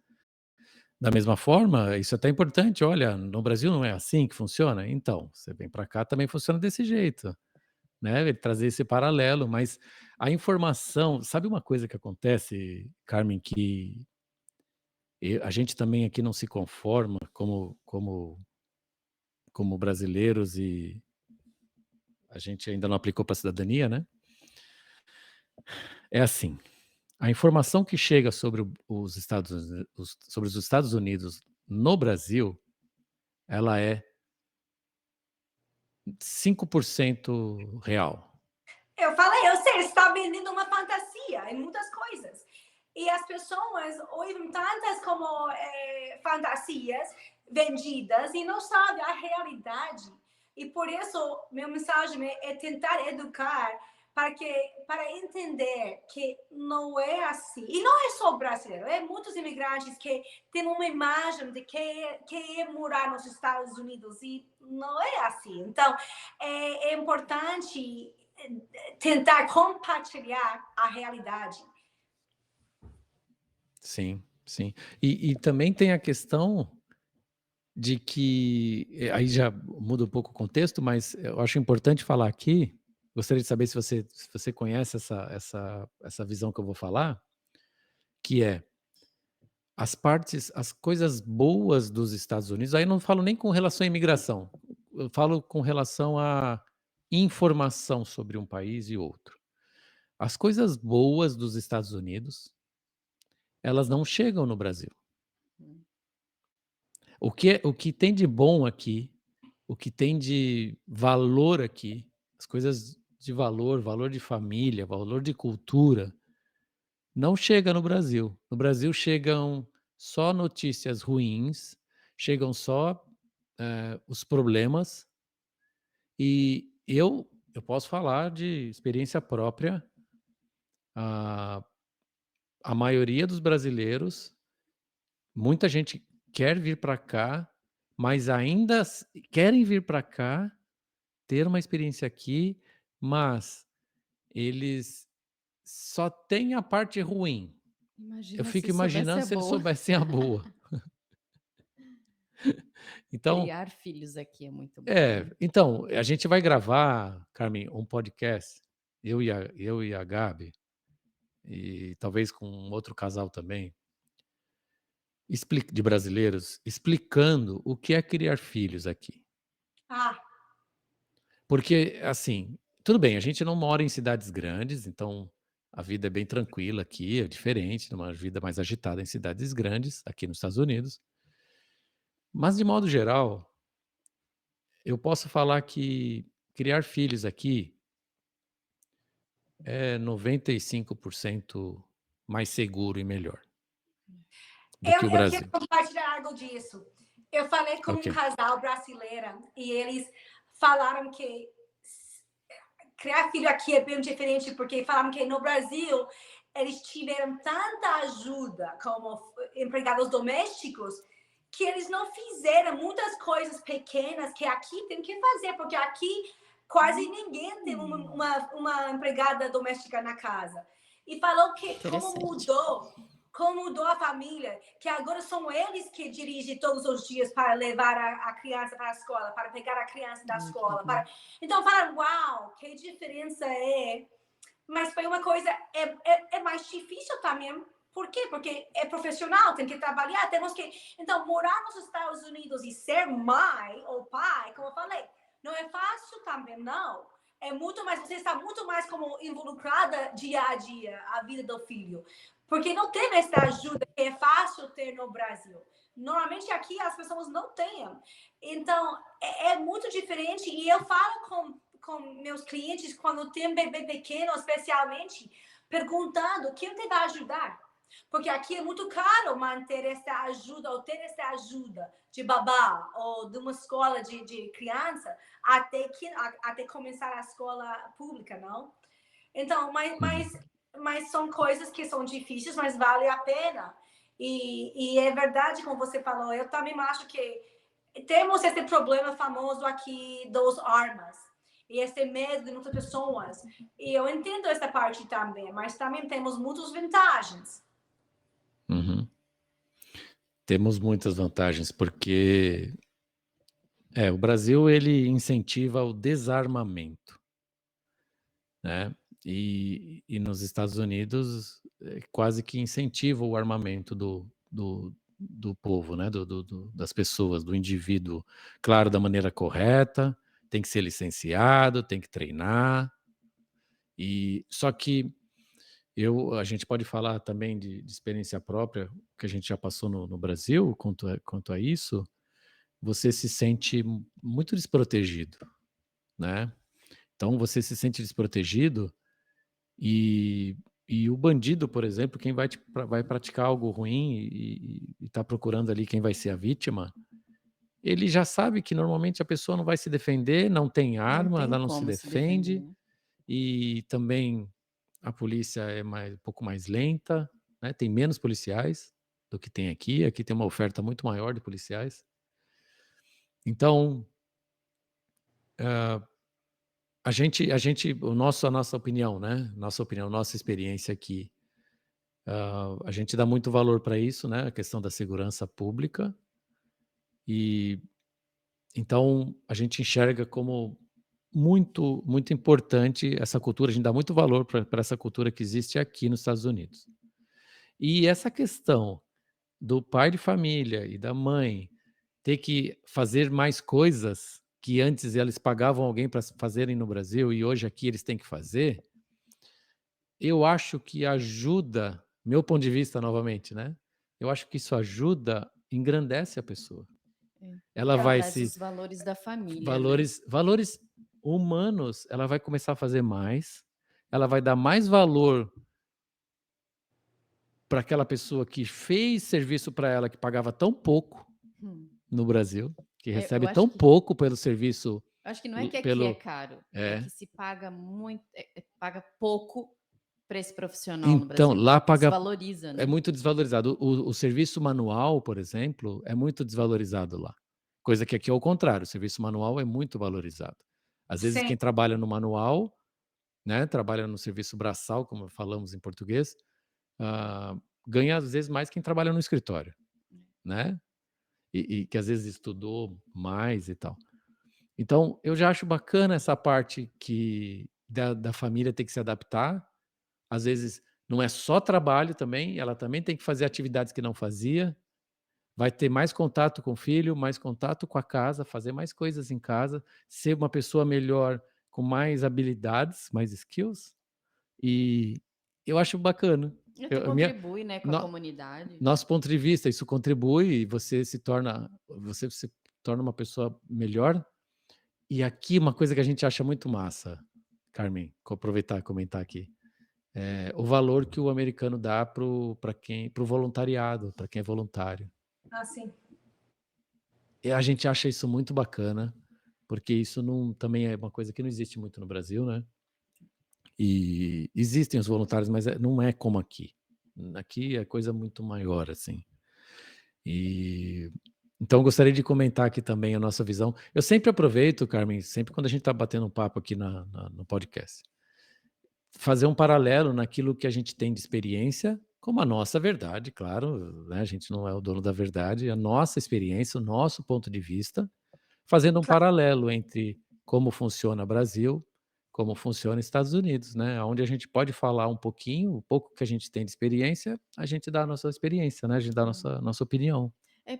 Da mesma forma, isso é até importante, olha, no Brasil não é assim que funciona? Então, você vem para cá, também funciona desse jeito, né? Trazer esse paralelo, mas a informação, sabe uma coisa que acontece, Carmen, que a gente também aqui não se conforma como brasileiros e a gente ainda não aplicou para a cidadania, né? É assim, a informação que chega sobre sobre os Estados Unidos no Brasil, ela é 5% real. Eu sei, está vendendo uma fantasia em muitas coisas. E as pessoas ouvem tantas como fantasias vendidas e não sabem a realidade. E por isso, minha mensagem é tentar educar para entender que não é assim. E não é só brasileiro, é muitos imigrantes que têm uma imagem de que é morar nos Estados Unidos e não é assim. Então, é importante tentar compartilhar a realidade. Sim, sim. E também tem a questão de que, aí já muda um pouco o contexto, mas eu acho importante falar aqui, gostaria de saber se você conhece essa visão que eu vou falar, que é as coisas boas dos Estados Unidos, aí eu não falo nem com relação à imigração, eu falo com relação à informação sobre um país e outro. As coisas boas dos Estados Unidos, elas não chegam no Brasil. O que tem de bom aqui, o que tem de valor aqui, as coisas de valor de família, valor de cultura, não chega no Brasil. No Brasil chegam só notícias ruins, chegam só os problemas. E eu posso falar de experiência própria. A maioria dos brasileiros, muita gente quer vir para cá, mas ainda querem vir para cá, ter uma experiência aqui, mas eles só têm a parte ruim. Eu Imagina fico se soubesse imaginando a se eles boa. soubessem a boa. Então, Criar filhos aqui é muito bom, né? então, a gente vai gravar, Carmen, um podcast, eu e a Gabi, e talvez com um outro casal também, de brasileiros, explicando o que é criar filhos aqui. Ah, Porque, assim, tudo bem, a gente não mora em cidades grandes, então a vida é bem tranquila aqui, é diferente, uma vida mais agitada em cidades grandes, aqui nos Estados Unidos. Mas, de modo geral, eu posso falar que criar filhos aqui é 95% mais seguro e melhor do que o eu quero Brasil. compartilhar algo disso. Eu falei com Ok. um casal brasileiro e eles falaram que criar filho aqui é bem diferente, porque falaram que no Brasil eles tiveram tanta ajuda como empregados domésticos que eles não fizeram muitas coisas pequenas que aqui tem que fazer, porque aqui quase ninguém tem uma empregada doméstica na casa. E falou que como mudou a família, que agora são eles que dirigem todos os dias para levar a criança para a escola, para pegar a criança da escola. Então, falaram, uau, que diferença é. Mas foi uma coisa, é mais difícil também. Por quê? Porque é profissional, tem que trabalhar, temos que... Então, morar nos Estados Unidos e ser mãe ou pai, como eu falei, não é fácil também, não. É muito mais, você está muito mais como involucrada dia a dia, a vida do filho. Porque não tem essa ajuda que é fácil ter no Brasil. Normalmente aqui as pessoas não têm. Então, é muito diferente. E eu falo com meus clientes, quando tem bebê pequeno, especialmente, perguntando quem te vai ajudar. Porque aqui é muito caro manter essa ajuda, ou ter essa ajuda de babá, ou de uma escola de criança, até começar a escola pública, não? Então, Uhum. mas são coisas que são difíceis, mas vale a pena. E é verdade, como você falou, eu também acho que temos esse problema famoso aqui dos armas e esse medo de muitas pessoas. E eu entendo essa parte também, mas também temos muitas vantagens. Uhum. Temos muitas vantagens, porque o Brasil ele incentiva o desarmamento, né? E nos Estados Unidos quase que incentiva o armamento do povo, né? Das pessoas, do indivíduo. Claro, da maneira correta, tem que ser licenciado, tem que treinar. E só que a gente pode falar também de experiência própria, que a gente já passou no Brasil, quanto a isso, você se sente muito desprotegido, né? Então você se sente desprotegido e, e o bandido, por exemplo, quem vai praticar algo ruim e está procurando ali quem vai ser a vítima, ele já sabe que normalmente a pessoa não vai se defender, não tem Não arma, tem ela não se como se defender, defende, né? e também a polícia é um pouco mais lenta, né? Tem menos policiais do que tem aqui. Aqui tem uma oferta muito maior de policiais. Então, a nossa opinião, né? Nossa opinião, nossa experiência aqui, a gente dá muito valor para isso, né? A questão da segurança pública. E então a gente enxerga como muito, muito importante essa cultura. A gente dá muito valor para essa cultura que existe aqui nos Estados Unidos. E essa questão do pai de família e da mãe ter que fazer mais coisas que antes eles pagavam alguém para fazerem no Brasil e hoje aqui eles têm que fazer, eu acho que ajuda, meu ponto de vista novamente, né? Eu acho que isso ajuda, engrandece a pessoa. É. Ela Ela vai traz se os valores da família, né? valores humanos, ela vai começar a fazer mais, ela vai dar mais valor para aquela pessoa que fez serviço para ela que pagava tão pouco Hum. no Brasil, que Eu recebe acho tão que pouco pelo serviço, eu acho que não é que aqui é pelo caro, é é. que se paga muito, paga pouco para esse profissional no Então, Brasil. lá paga Desvaloriza, é né? muito desvalorizado. O serviço manual, por exemplo, é muito desvalorizado lá. Coisa que aqui é o contrário, o serviço manual é muito valorizado. Às vezes Sim, quem trabalha no manual, né, trabalha no serviço braçal, como falamos em português, ganha às vezes mais quem trabalha no escritório, né? E que às vezes estudou mais e tal. Então, eu já acho bacana essa parte que da família ter que se adaptar. Às vezes, não é só trabalho também, ela também tem que fazer atividades que não fazia, vai ter mais contato com o filho, mais contato com a casa, fazer mais coisas em casa, ser uma pessoa melhor, com mais habilidades, mais skills, e eu acho bacana. E até A minha, contribui, né, com a no- comunidade. nosso ponto de vista, isso contribui e você se torna uma pessoa melhor. E aqui uma coisa que a gente acha muito massa, Carmen, vou aproveitar e comentar aqui, o valor que o americano dá pro voluntariado, para quem é voluntário. assim. E a gente acha isso muito bacana, porque isso não, também é uma coisa que não existe muito no Brasil, né? E existem os voluntários, mas não é como aqui. Aqui é coisa muito maior, assim. E então eu gostaria de comentar aqui também a nossa visão. Eu sempre aproveito, Carmen, sempre quando a gente está batendo um papo aqui no podcast, fazer um paralelo naquilo que a gente tem de experiência, como a nossa verdade, claro, né? A gente não é o dono da verdade, a nossa experiência, o nosso ponto de vista, fazendo um paralelo entre como funciona o Brasil, como funciona os Estados Unidos, né? Onde a gente pode falar um pouquinho, o pouco que a gente tem de experiência, a gente dá a nossa experiência, né? A gente dá a nossa opinião.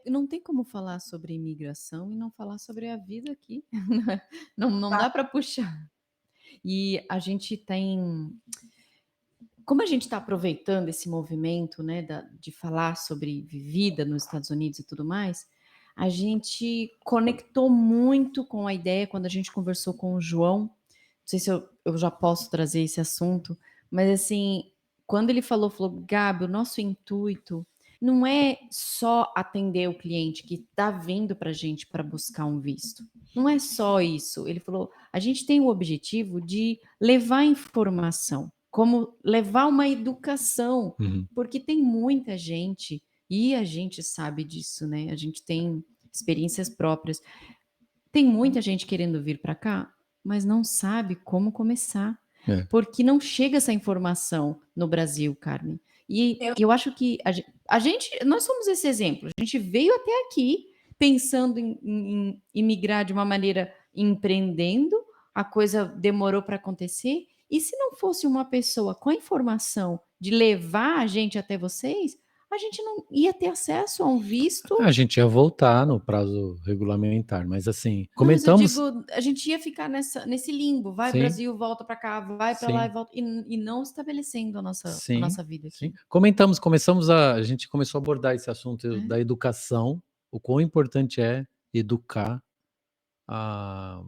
Não tem como falar sobre imigração e não falar sobre a vida aqui. Não dá para puxar. E a gente tem, como a gente está aproveitando esse movimento, né, de falar sobre vida nos Estados Unidos e tudo mais, a gente conectou muito com a ideia quando a gente conversou com o João. Não sei se eu já posso trazer esse assunto, mas assim, quando ele falou, Gabi, o nosso intuito não é só atender o cliente que está vindo para a gente para buscar um visto. Não é só isso. Ele falou, a gente tem o objetivo de levar informação, como levar uma educação, Uhum. porque tem muita gente, e a gente sabe disso, né? A gente tem experiências próprias. Tem muita gente querendo vir para cá, mas não sabe como começar, É. porque não chega essa informação no Brasil, Carmen. E Eu, eu acho que a gente, nós somos esse exemplo. A gente veio até aqui pensando em imigrar de uma maneira empreendendo, a coisa demorou para acontecer. E se não fosse uma pessoa com a informação de levar a gente até vocês, a gente não ia ter acesso a um visto. A gente ia voltar no prazo regulamentar, mas assim, Não, mas eu comentamos. digo, a gente ia ficar nesse limbo, vai Sim, Brasil, volta para cá, vai para lá e sim, volta, e não estabelecendo a sim, nossa vida sim. aqui. A gente começou a abordar esse assunto É. da educação, o quão importante é educar a,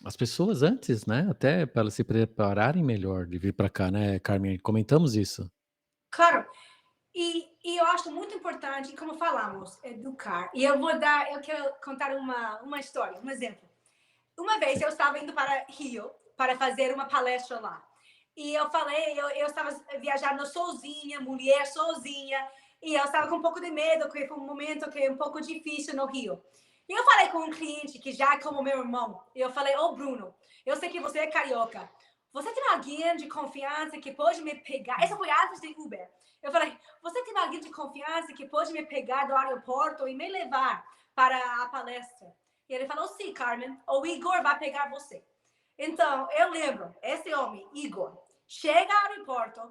as pessoas antes, né? Até para elas se prepararem melhor de vir para cá, né, Carmen? Comentamos isso. claro, e eu acho muito importante, como falamos, educar. E eu quero contar uma história, um exemplo. Uma vez eu estava indo para Rio para fazer uma palestra lá. E eu falei, eu estava viajando sozinha, mulher sozinha, e eu estava com um pouco de medo, porque foi um momento que é um pouco difícil no Rio. E eu falei com um cliente que já é como meu irmão. E eu falei, ô Bruno, eu sei que você é carioca. Você tem alguém de confiança que pode me pegar? Essa foi antes de Uber. Eu falei, você tem alguém de confiança que pode me pegar do aeroporto e me levar para a palestra? E ele falou, sim, Carmen, o Igor vai pegar você. Então, eu lembro, esse homem, Igor, chega ao aeroporto,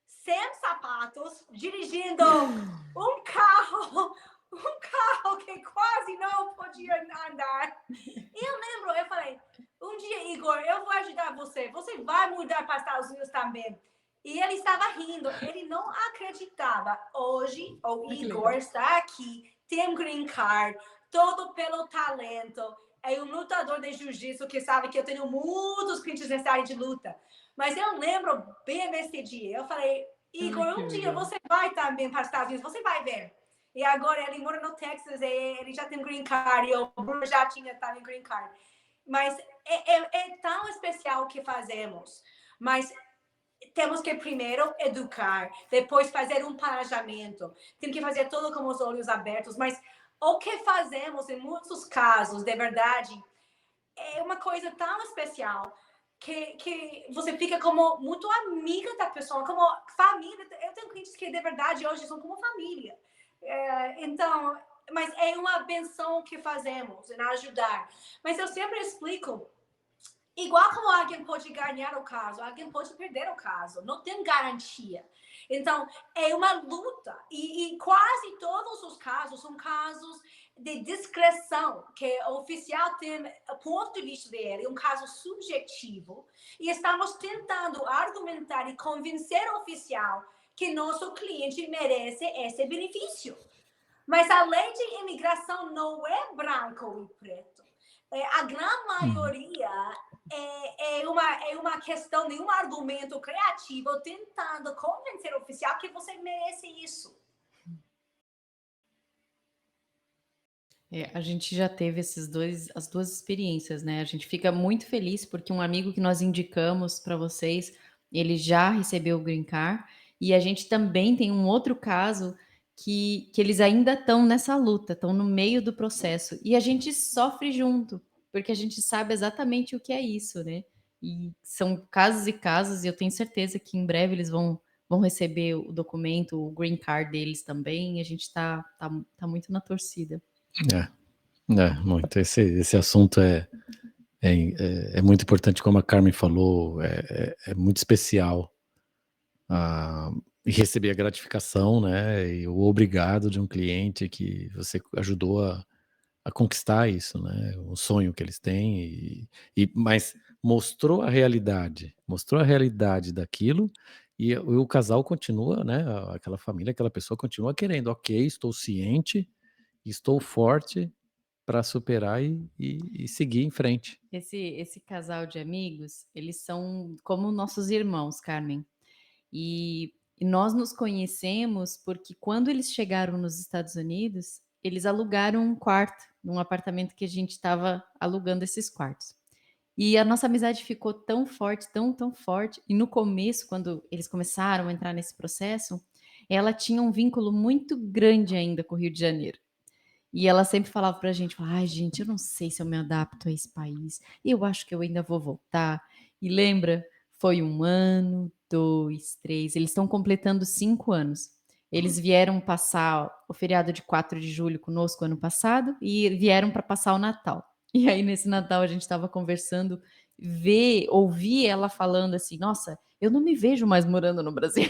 sem sapatos, dirigindo um carro que quase não podia andar. E eu lembro, eu falei, um dia, Igor, eu vou ajudar você, você vai mudar para os Estados Unidos também. E ele estava rindo, ele não acreditava. Hoje, o Igor está aqui, tem green card, todo pelo talento. É um lutador de jiu-jitsu que sabe que eu tenho muitos clientes nessa área de luta. Mas eu lembro bem nesse dia. Eu falei, Igor, um dia você vai também para os Estados Unidos, você vai ver. E agora ele mora no Texas, e ele já tem green card, e o Bruno já tinha também green card. Mas é tão especial o que fazemos. Mas temos que primeiro educar, depois fazer um planejamento. Tem que fazer tudo com os olhos abertos. Mas o que fazemos em muitos casos, de verdade, é uma coisa tão especial que você fica como muito amiga da pessoa, como família. Eu tenho clientes que de verdade hoje são como família. Então, mas é uma benção que fazemos em ajudar. Mas eu sempre explico, igual como alguém pode ganhar o caso, alguém pode perder o caso, não tem garantia. Então, é uma luta. E quase todos os casos são casos de discreção, que o oficial tem, o ponto de vista dele, um caso subjetivo, e estamos tentando argumentar e convencer o oficial que nosso cliente merece esse benefício. Mas a lei de imigração não é branco e preto. A grande maioria é uma questão de um argumento criativo tentando convencer o oficial que você merece isso. A gente já teve as duas experiências, né? A gente fica muito feliz porque um amigo que nós indicamos para vocês, ele já recebeu o Green Card, e a gente também tem um outro caso que eles ainda estão nessa luta, estão no meio do processo, e a gente sofre junto, porque a gente sabe exatamente o que é isso, né? E são casos e casos, e eu tenho certeza que em breve eles vão receber o documento, o Green Card deles também, e a gente tá muito na torcida. Muito. Esse assunto é muito importante, como a Carmen falou, é muito especial. E receber a gratificação, né? E o obrigado de um cliente que você ajudou a conquistar isso, né? O sonho que eles têm, mas mostrou a realidade daquilo, e o casal continua, né? Aquela família, aquela pessoa continua querendo, ok, estou ciente, estou forte para superar e seguir em frente. Esse casal de amigos, eles são como nossos irmãos, Carmen. E E nós nos conhecemos porque quando eles chegaram nos Estados Unidos, eles alugaram um quarto num apartamento que a gente estava alugando esses quartos. E a nossa amizade ficou tão forte, tão, tão forte. E no começo, quando eles começaram a entrar nesse processo, ela tinha um vínculo muito grande ainda com o Rio de Janeiro. E ela sempre falava pra gente, ai, gente, eu não sei se eu me adapto a esse país. Eu acho que eu ainda vou voltar. E lembra, foi 1 ano, 2, 3, eles estão completando 5 anos. Eles vieram passar o feriado de 4 de julho conosco ano passado e vieram para passar o Natal. E aí nesse Natal a gente estava conversando, ouvir ela falando assim, nossa, eu não me vejo mais morando no Brasil.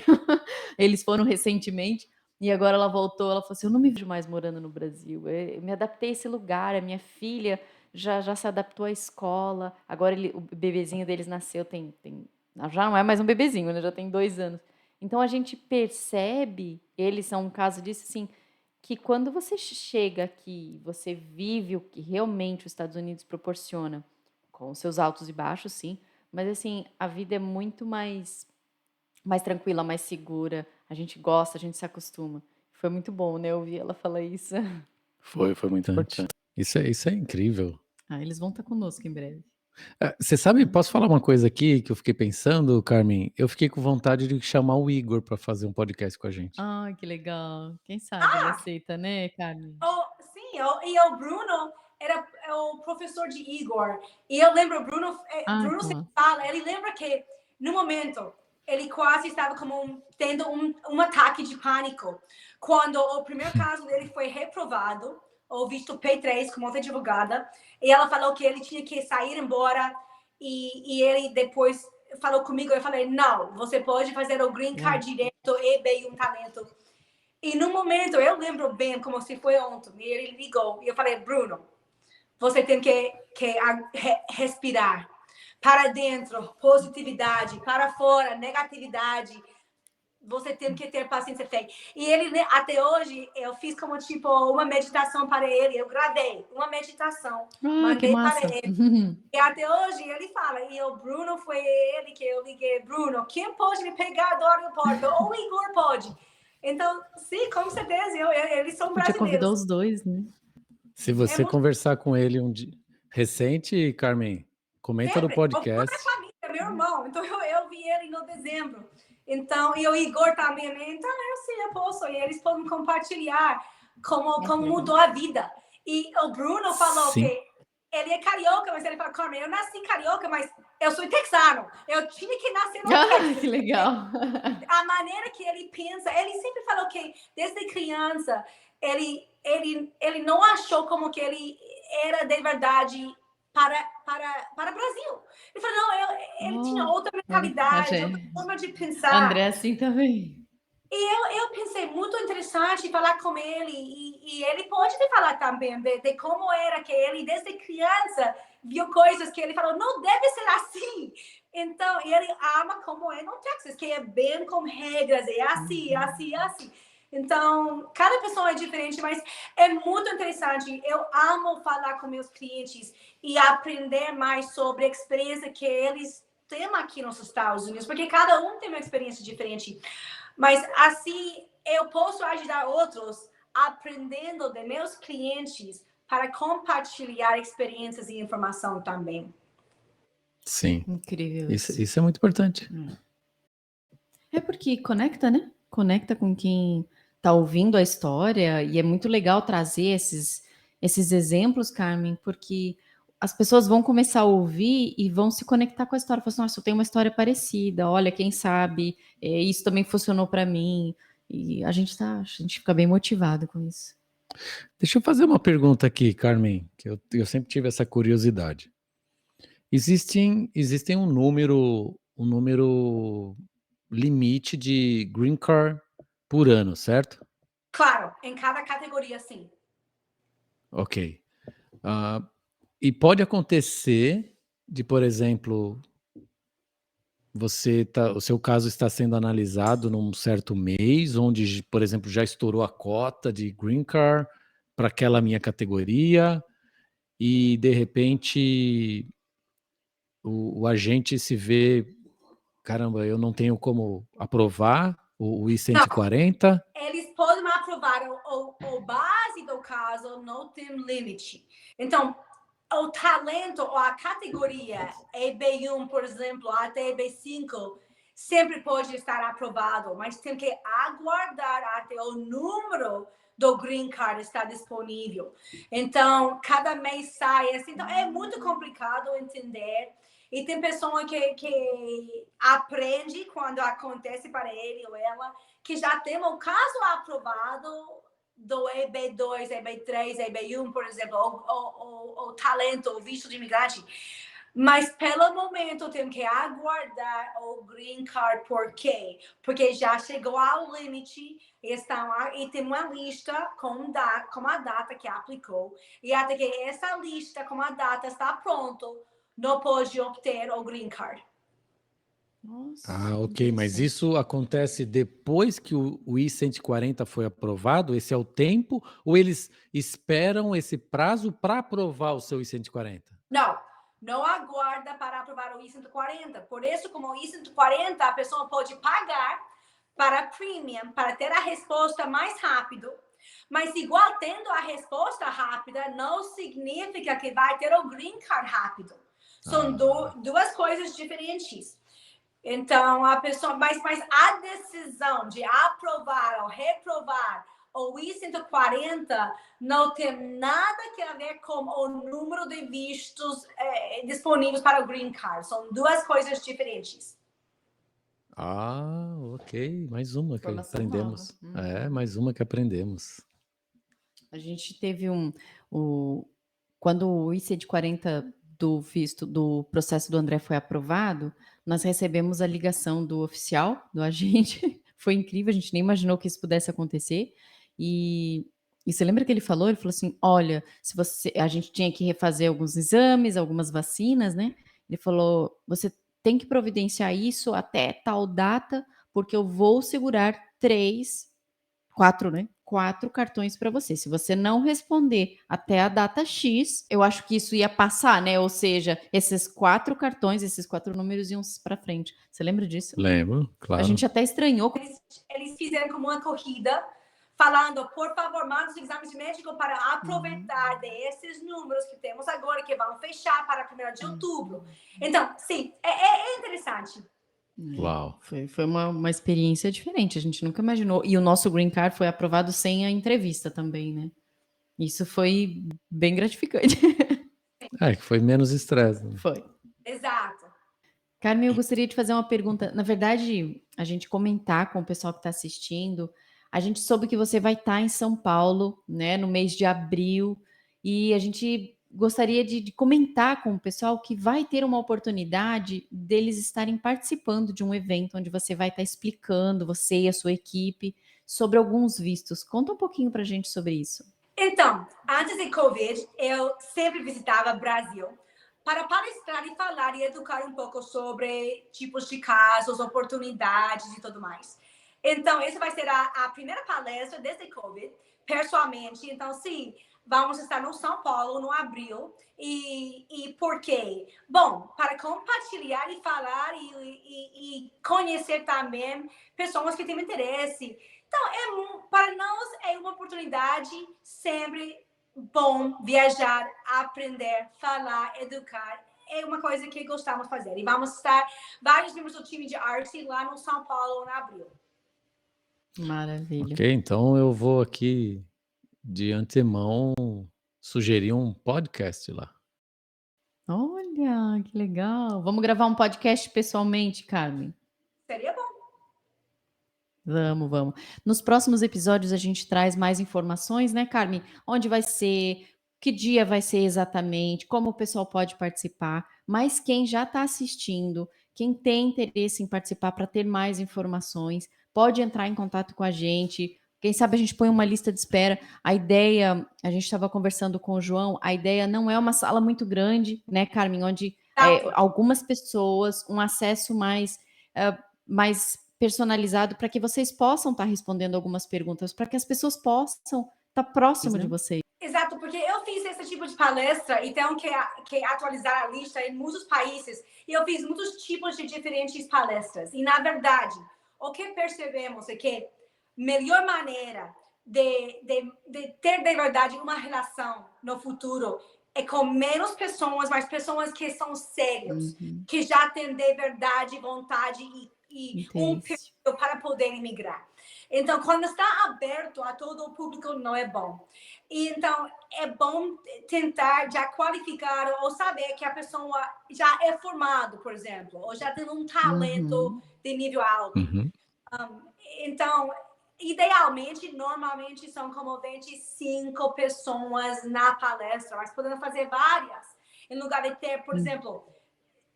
Eles foram recentemente e agora ela voltou, ela falou assim, eu não me vejo mais morando no Brasil, eu me adaptei a esse lugar, a minha filha já se adaptou à escola, agora o bebezinho deles nasceu, já não é mais um bebezinho, né? Já tem 2 anos. Então a gente percebe, eles são um caso disso, assim, que quando você chega aqui, você vive o que realmente os Estados Unidos proporciona, com seus altos e baixos, sim, mas assim, a vida é muito mais tranquila, mais segura. A gente gosta, a gente se acostuma. Foi muito bom, né? Ouvir ela falar isso. Foi muito importante. Isso é incrível. Ah, eles vão estar conosco em breve. Você sabe, posso falar uma coisa aqui que eu fiquei pensando, Carmen? Eu fiquei com vontade de chamar o Igor para fazer um podcast com a gente. Ai, que legal. Quem sabe ele aceita, né, Carmen? Sim, e o Bruno é o professor de Igor. E eu lembro, Bruno sempre fala, ele lembra que no momento ele quase estava tendo um ataque de pânico. Quando o primeiro caso dele foi reprovado, ou visto P3 como outra advogada, e ela falou que ele tinha que sair embora, e ele depois falou comigo, eu falei, não, você pode fazer o green card direto e bem um talento. E no momento, eu lembro bem como se foi ontem, e ele ligou, e eu falei, Bruno, você tem que respirar. Para dentro, positividade. Para fora, negatividade. Você tem que ter paciência, fé. E ele, até hoje, eu fiz como tipo uma meditação para ele. Eu gravei uma meditação, mandei para ele. E até hoje ele fala, e o Bruno foi ele que eu liguei. Bruno, quem pode me pegar do aeroporto? Ou o Igor pode. Então, sim, com certeza, eles são brasileiros. Podia convidar os dois, né? Se você conversar com ele um dia recente, Carmen, comenta no podcast. É meu irmão, então eu vi ele no dezembro. Então, e o Igor também, então eu posso, e eles podem compartilhar como mudou a vida. E o Bruno falou que ele é carioca, mas ele fala, Carmen, eu nasci carioca, mas eu sou texano. Eu tinha que nascer no Texas. Que legal. A maneira que ele pensa, ele sempre falou que desde criança ele não achou como que ele era de verdade para o Brasil. Ele falou, não, ele tinha outra mentalidade, outra forma de pensar. André assim também. E eu pensei, muito interessante falar com ele, e ele pode te falar também de como era que ele, desde criança, viu coisas que ele falou, não deve ser assim. Então, ele ama como é no Texas, que é bem com regras, é assim, assim, assim. Então, cada pessoa é diferente, mas é muito interessante. Eu amo falar com meus clientes e aprender mais sobre a experiência que eles têm aqui nos Estados Unidos, porque cada um tem uma experiência diferente. Mas assim, eu posso ajudar outros aprendendo de meus clientes para compartilhar experiências e informação também. Sim. Incrível. Isso é muito importante. É porque conecta, né? Conecta com quem está ouvindo a história, e é muito legal trazer esses exemplos, Carmen, porque as pessoas vão começar a ouvir e vão se conectar com a história. Falar assim, nossa, eu tenho uma história parecida, olha, quem sabe, isso também funcionou para mim. E a gente fica bem motivado com isso. Deixa eu fazer uma pergunta aqui, Carmen, que eu sempre tive essa curiosidade. Existem um número limite de green card por ano, certo? Claro, em cada categoria, sim. Ok. E pode acontecer de, por exemplo, o seu caso está sendo analisado num certo mês, onde, por exemplo, já estourou a cota de green card para aquela minha categoria, e de repente o agente se vê, caramba, eu não tenho como aprovar, o I-140? Eles podem aprovar o base do caso, não tem limite. Então, o talento ou a categoria EB1, por exemplo, até EB5, sempre pode estar aprovado, mas tem que aguardar até o número do Green Card estar disponível. Então, cada mês sai assim. Então, é muito complicado entender. E tem pessoa que aprende quando acontece para ele ou ela, que já tem um caso aprovado do EB2, EB3, EB1, por exemplo, o talento, o visto de imigrante. Mas, pelo momento, tem que aguardar o Green Card. Por quê? Porque já chegou ao limite e tem uma lista com a data que aplicou. E até que essa lista com a data está pronto, não pode obter o Green Card. Nossa, ok, mas isso acontece depois que o I-140 foi aprovado? Esse é o tempo? Ou eles esperam esse prazo para aprovar o seu I-140? Não aguarda para aprovar o I-140. Por isso, como o I-140, a pessoa pode pagar para premium, para ter a resposta mais rápido. Mas igual tendo a resposta rápida, não significa que vai ter o Green Card rápido. São duas coisas diferentes. Então, a pessoa, mas a decisão de aprovar ou reprovar o I-140 não tem nada a ver com o número de vistos disponíveis para o Green Card. São duas coisas diferentes. Ok. Mais uma que Informação aprendemos. nova. Mais uma que aprendemos. A gente teve quando o I-140 do visto do processo do André foi aprovado, nós recebemos a ligação do oficial, do agente. Foi incrível, a gente nem imaginou que isso pudesse acontecer. E você lembra que ele falou? Ele falou assim: olha, a gente tinha que refazer alguns exames, algumas vacinas, né? Ele falou: você tem que providenciar isso até tal data, porque eu vou segurar 4 cartões para você. Se você não responder até a data X, eu acho que isso ia passar, né? Ou seja, esses 4 cartões, esses 4 números iam para frente. Você lembra disso? Lembro, claro. A gente até estranhou. Eles fizeram como uma corrida, falando, por favor, manda os exames médicos para aproveitar desses números que temos agora, que vão fechar para 1º de outubro. Então, sim, é interessante. Uau. Foi uma experiência diferente, a gente nunca imaginou. E o nosso Green Card foi aprovado sem a entrevista também, né? Isso foi bem gratificante. Que foi menos estresse. Né? Foi. Exato. Carmen, eu gostaria de fazer uma pergunta. Na verdade, a gente comentar com o pessoal que está assistindo, a gente soube que você vai estar em São Paulo, né, no mês de abril, e a gente gostaria de comentar com o pessoal que vai ter uma oportunidade deles estarem participando de um evento onde você vai estar explicando, você e a sua equipe, sobre alguns vistos. Conta um pouquinho para a gente sobre isso. Então, antes de Covid, eu sempre visitava Brasil para palestrar e falar e educar um pouco sobre tipos de casos, oportunidades e tudo mais. Então, essa vai ser a primeira palestra desde Covid, pessoalmente. Então, sim, vamos estar no São Paulo, no abril. E por quê? Bom, para compartilhar e falar e conhecer também pessoas que têm interesse. Então, para nós é uma oportunidade sempre bom viajar, aprender, falar, educar. É uma coisa que gostamos de fazer. E vamos estar vários membros do time de arte lá no São Paulo, em abril. Maravilha. Ok, então eu vou aqui, de antemão, sugerir um podcast lá. Olha, que legal. Vamos gravar um podcast pessoalmente, Carmen? Seria bom. Vamos. Nos próximos episódios a gente traz mais informações, né, Carmen? Onde vai ser, que dia vai ser exatamente, como o pessoal pode participar. Mas quem já está assistindo, quem tem interesse em participar para ter mais informações, pode entrar em contato com a gente. Quem sabe a gente põe uma lista de espera. A ideia, a gente estava conversando com o João, a ideia não é uma sala muito grande, né, Carmen? Onde algumas pessoas, um acesso mais personalizado para que vocês possam estar respondendo algumas perguntas, para que as pessoas possam estar próximo de vocês. Exato, porque eu fiz esse tipo de palestra e tenho que atualizar a lista em muitos países. E eu fiz muitos tipos de diferentes palestras. E, na verdade, o que percebemos é que a melhor maneira de ter de verdade uma relação no futuro é com menos pessoas, mas pessoas que são sérias, que já têm de verdade, vontade e um período para poder imigrar. Então, quando está aberto a todo o público, não é bom. Então, é bom tentar já qualificar ou saber que a pessoa já é formada, por exemplo, ou já tem um talento de nível alto. Então, idealmente, normalmente são como 25 pessoas na palestra, mas podemos fazer várias. Em lugar de ter, por exemplo,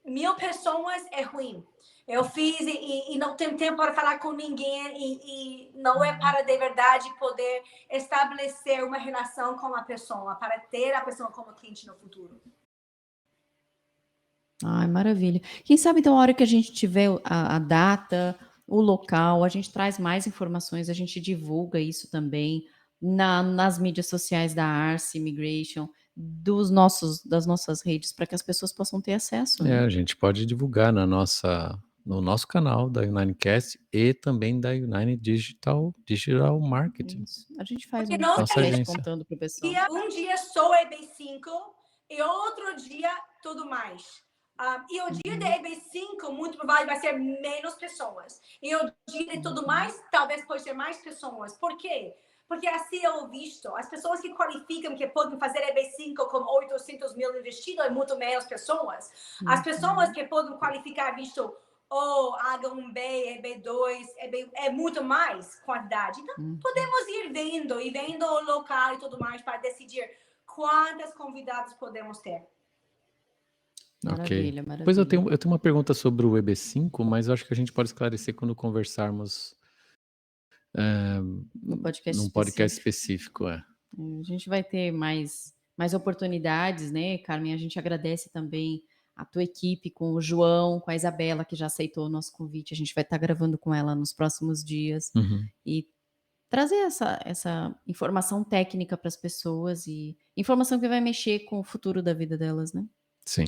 1000 pessoas é ruim. Eu fiz e não tenho tempo para falar com ninguém e não é para de verdade poder estabelecer uma relação com a pessoa, para ter a pessoa como cliente no futuro. Ai, maravilha. Quem sabe então a hora que a gente tiver a data, o local, a gente traz mais informações, a gente divulga isso também nas mídias sociais da Arce Immigration, das nossas redes, para que as pessoas possam ter acesso, né? A gente pode divulgar no nosso canal da Unitecast e também da United Digital Marketing. Isso. A gente faz Porque um não podcast agência. contando para o pessoal. Um dia sou EB5 e outro dia tudo mais. E o dia de EB5, muito provável, vai ser menos pessoas. E o dia de tudo mais, talvez pode ser mais pessoas. Por quê? Porque assim eu visto, as pessoas que qualificam, que podem fazer EB5 com 800 mil investido, é muito menos pessoas. As pessoas que podem qualificar visto H1B, EB2, é muito mais quantidade. Então, podemos ir vendo o local e tudo mais para decidir quantas convidados podemos ter. Maravilha, Ok. maravilha. Pois eu tenho uma pergunta sobre o EB5, mas eu acho que a gente pode esclarecer quando conversarmos No podcast num podcast específico. A gente vai ter mais oportunidades, né, Carmen? A gente agradece também a tua equipe, com o João, com a Isabela, que já aceitou o nosso convite. A gente vai estar gravando com ela nos próximos dias e trazer essa informação técnica para as pessoas e informação que vai mexer com o futuro da vida delas, né? Sim.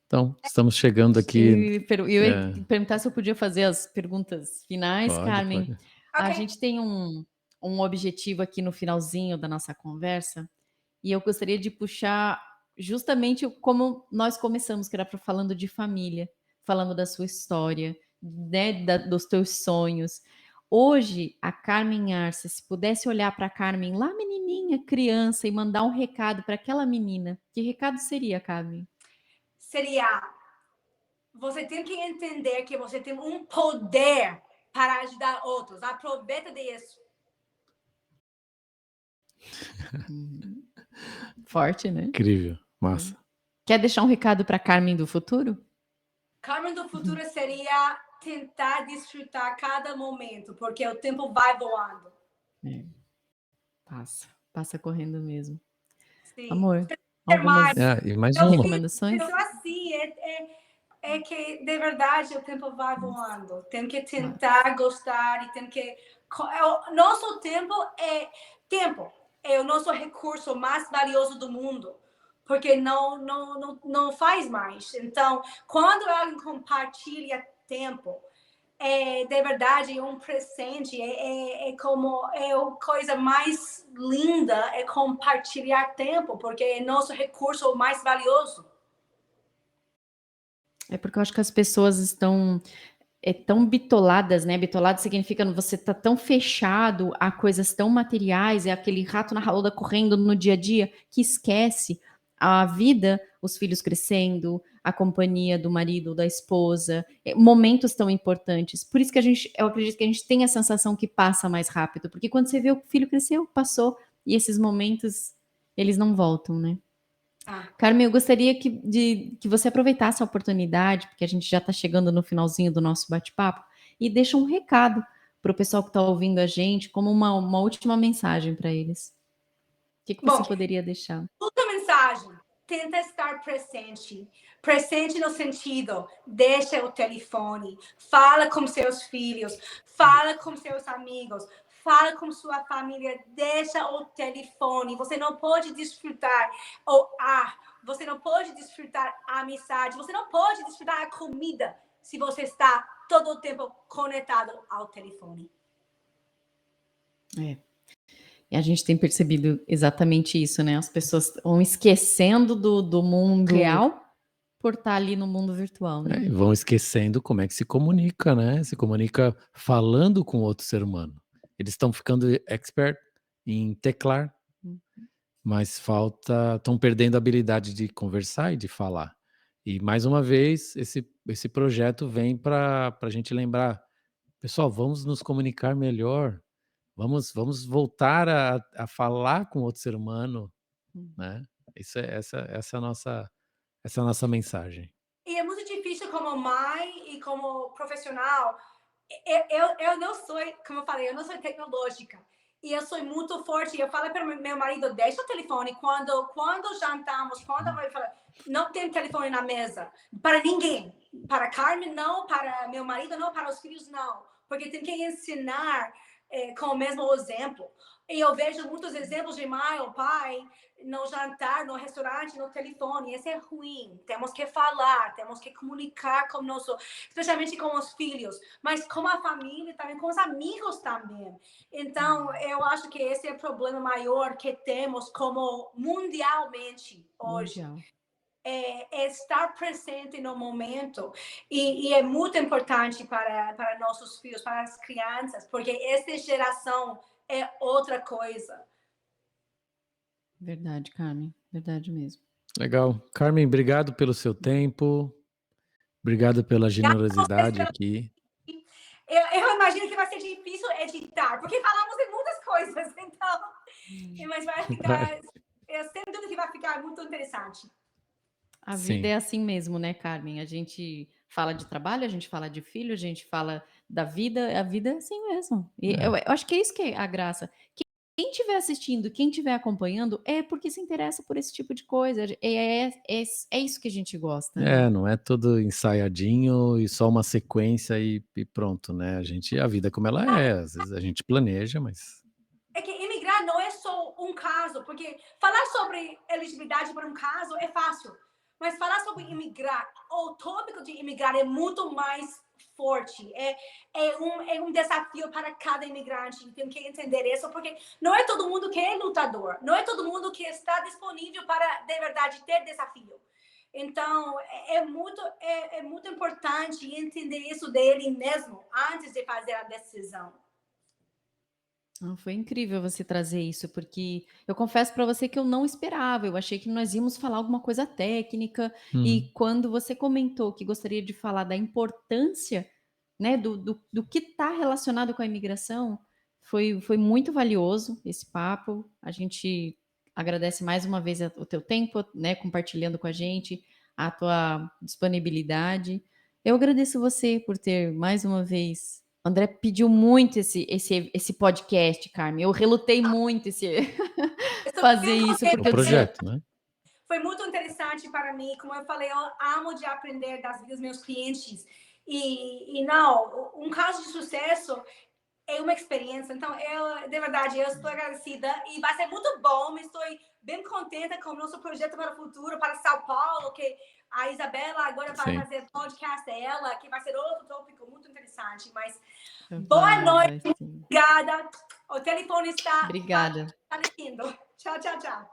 Então, estamos chegando aqui. Eu ia perguntar se eu podia fazer as perguntas finais, Carmen. Pode. A gente tem um objetivo aqui no finalzinho da nossa conversa e eu gostaria de puxar justamente como nós começamos, que era falando de família, falando da sua história, né, dos teus sonhos. Hoje, a Carmen Arce, se pudesse olhar para a Carmen lá menininha, criança, e mandar um recado para aquela menina, que recado seria, Carmen? Seria, você tem que entender que você tem um poder para ajudar outros. Aproveita disso. Forte, né? Incrível, massa. Quer deixar um recado para Carmen do futuro? Carmen do futuro seria tentar desfrutar cada momento, porque o tempo vai voando. Passa correndo mesmo. Sim. Amor, e mais uma. recomendações? Assim, é que, de verdade, o tempo vai voando. Tem que tentar gostar e tem que... Nosso tempo é o nosso recurso mais valioso do mundo, porque não faz mais. Então, quando alguém compartilha tempo, de verdade, um presente, como a coisa mais linda é compartilhar tempo, porque é nosso recurso mais valioso. É porque eu acho que as pessoas estão tão bitoladas, né? Bitolado significa você tá tão fechado a coisas tão materiais, é aquele rato na rauda correndo no dia a dia, que esquece a vida, os filhos crescendo, a companhia do marido ou da esposa, momentos tão importantes. Por isso que eu acredito que a gente tem a sensação que passa mais rápido, porque quando você vê o filho cresceu, passou, e esses momentos, eles não voltam, né? Carmen, eu gostaria que você aproveitasse a oportunidade, porque a gente já está chegando no finalzinho do nosso bate-papo, e deixa um recado para o pessoal que está ouvindo a gente, como uma última mensagem para eles. O que você poderia deixar? Outra mensagem, tenta estar presente. Presente no sentido, deixa o telefone, fala com seus filhos, fala com seus amigos, fala com sua família, deixa o telefone. Você não pode desfrutar o ar, você não pode desfrutar a amizade, você não pode desfrutar a comida se você está todo o tempo conectado ao telefone. É. E a gente tem percebido exatamente isso, né? As pessoas vão esquecendo do mundo real por estar ali no mundo virtual, né? E vão esquecendo como é que se comunica, né? Se comunica falando com outro ser humano. Eles estão ficando expert em teclar, mas estão perdendo a habilidade de conversar e de falar. E mais uma vez, esse projeto vem para a gente lembrar, pessoal, vamos nos comunicar melhor, vamos voltar a falar com outro ser humano, né? Essa é a nossa mensagem. E é muito difícil como mãe e como profissional. Eu não sou, como eu falei, eu não sou tecnológica. E eu sou muito forte. Eu falo para meu marido, deixa o telefone quando jantamos, quando eu falo, não tem telefone na mesa. Para ninguém. Para Carmen, não. Para meu marido, não. Para os filhos, não. Porque tem que ensinar com o mesmo exemplo. E eu vejo muitos exemplos de mãe ou pai no jantar, no restaurante, no telefone. Isso é ruim. Temos que falar, temos que comunicar com nosso, especialmente com os filhos, mas com a família também, com os amigos também. Então, eu acho que esse é o problema maior que temos como mundialmente hoje. É estar presente no momento e é muito importante para nossos filhos, para as crianças, porque essa geração é outra coisa. Verdade, Carmen. Verdade mesmo. Legal. Carmen, obrigado pelo seu tempo. Obrigado pela generosidade aqui. Eu imagino que vai ser difícil editar, porque falamos de muitas coisas, então... Mas vai ficar... Eu sem dúvida que vai ficar muito interessante. A vida é assim mesmo, né, Carmen? A gente fala de trabalho, a gente fala de filho, a gente fala da vida, a vida é assim mesmo. E eu acho que é isso que é a graça. Quem estiver assistindo, quem estiver acompanhando, é porque se interessa por esse tipo de coisa. É isso que a gente gosta. Né? Não é tudo ensaiadinho e só uma sequência e pronto, né? A vida é como ela é, às vezes a gente planeja, mas... É que imigrar não é só um caso, porque falar sobre elegibilidade para um caso é fácil, mas falar sobre imigrar, o tópico de imigrar é muito mais forte, é um desafio para cada imigrante, tem que entender isso, porque não é todo mundo que é lutador, não é todo mundo que está disponível para, de verdade, ter desafio. Então, é muito importante entender isso dele mesmo, antes de fazer a decisão. Foi incrível você trazer isso, porque eu confesso para você que eu não esperava, eu achei que nós íamos falar alguma coisa técnica, e quando você comentou que gostaria de falar da importância, né, do que está relacionado com a imigração, foi muito valioso esse papo. A gente agradece mais uma vez o teu tempo, né, compartilhando com a gente, a tua disponibilidade. Eu agradeço você por ter mais uma vez... André pediu muito esse podcast, Carmen. Eu relutei muito fazer isso. Porque projeto, né? Foi muito interessante para mim. Como eu falei, eu amo de aprender das vidas dos meus clientes. E não, um caso de sucesso é uma experiência. Então, de verdade, eu estou agradecida. E vai ser muito bom. Estou bem contente com o nosso projeto para o futuro, para São Paulo, que a Isabela agora vai fazer podcast dela, que vai ser outro tópico muito interessante. Mas boa noite, obrigada. O telefone está aparecendo. Tchau, tchau, tchau.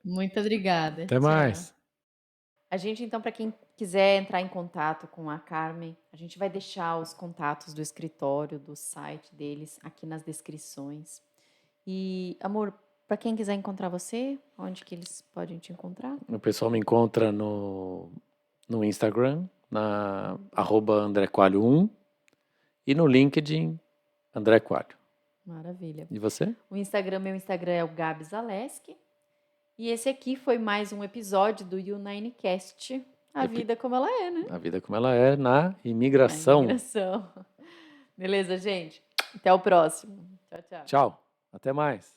Muito obrigada. Até mais. A gente, então, para quem quiser entrar em contato com a Carmen, a gente vai deixar os contatos do escritório, do site deles aqui nas descrições. E, amor, para quem quiser encontrar você, onde que eles podem te encontrar? O pessoal me encontra no Instagram, na @AndréCoalho1 e no LinkedIn, André Coalho. Maravilha. E você? Meu Instagram é o Gabi Zaleski. E esse aqui foi mais um episódio do U9Cast. A vida como ela é, né? A vida como ela é na imigração. Beleza, gente? Até o próximo. Tchau, tchau. Tchau. Até mais.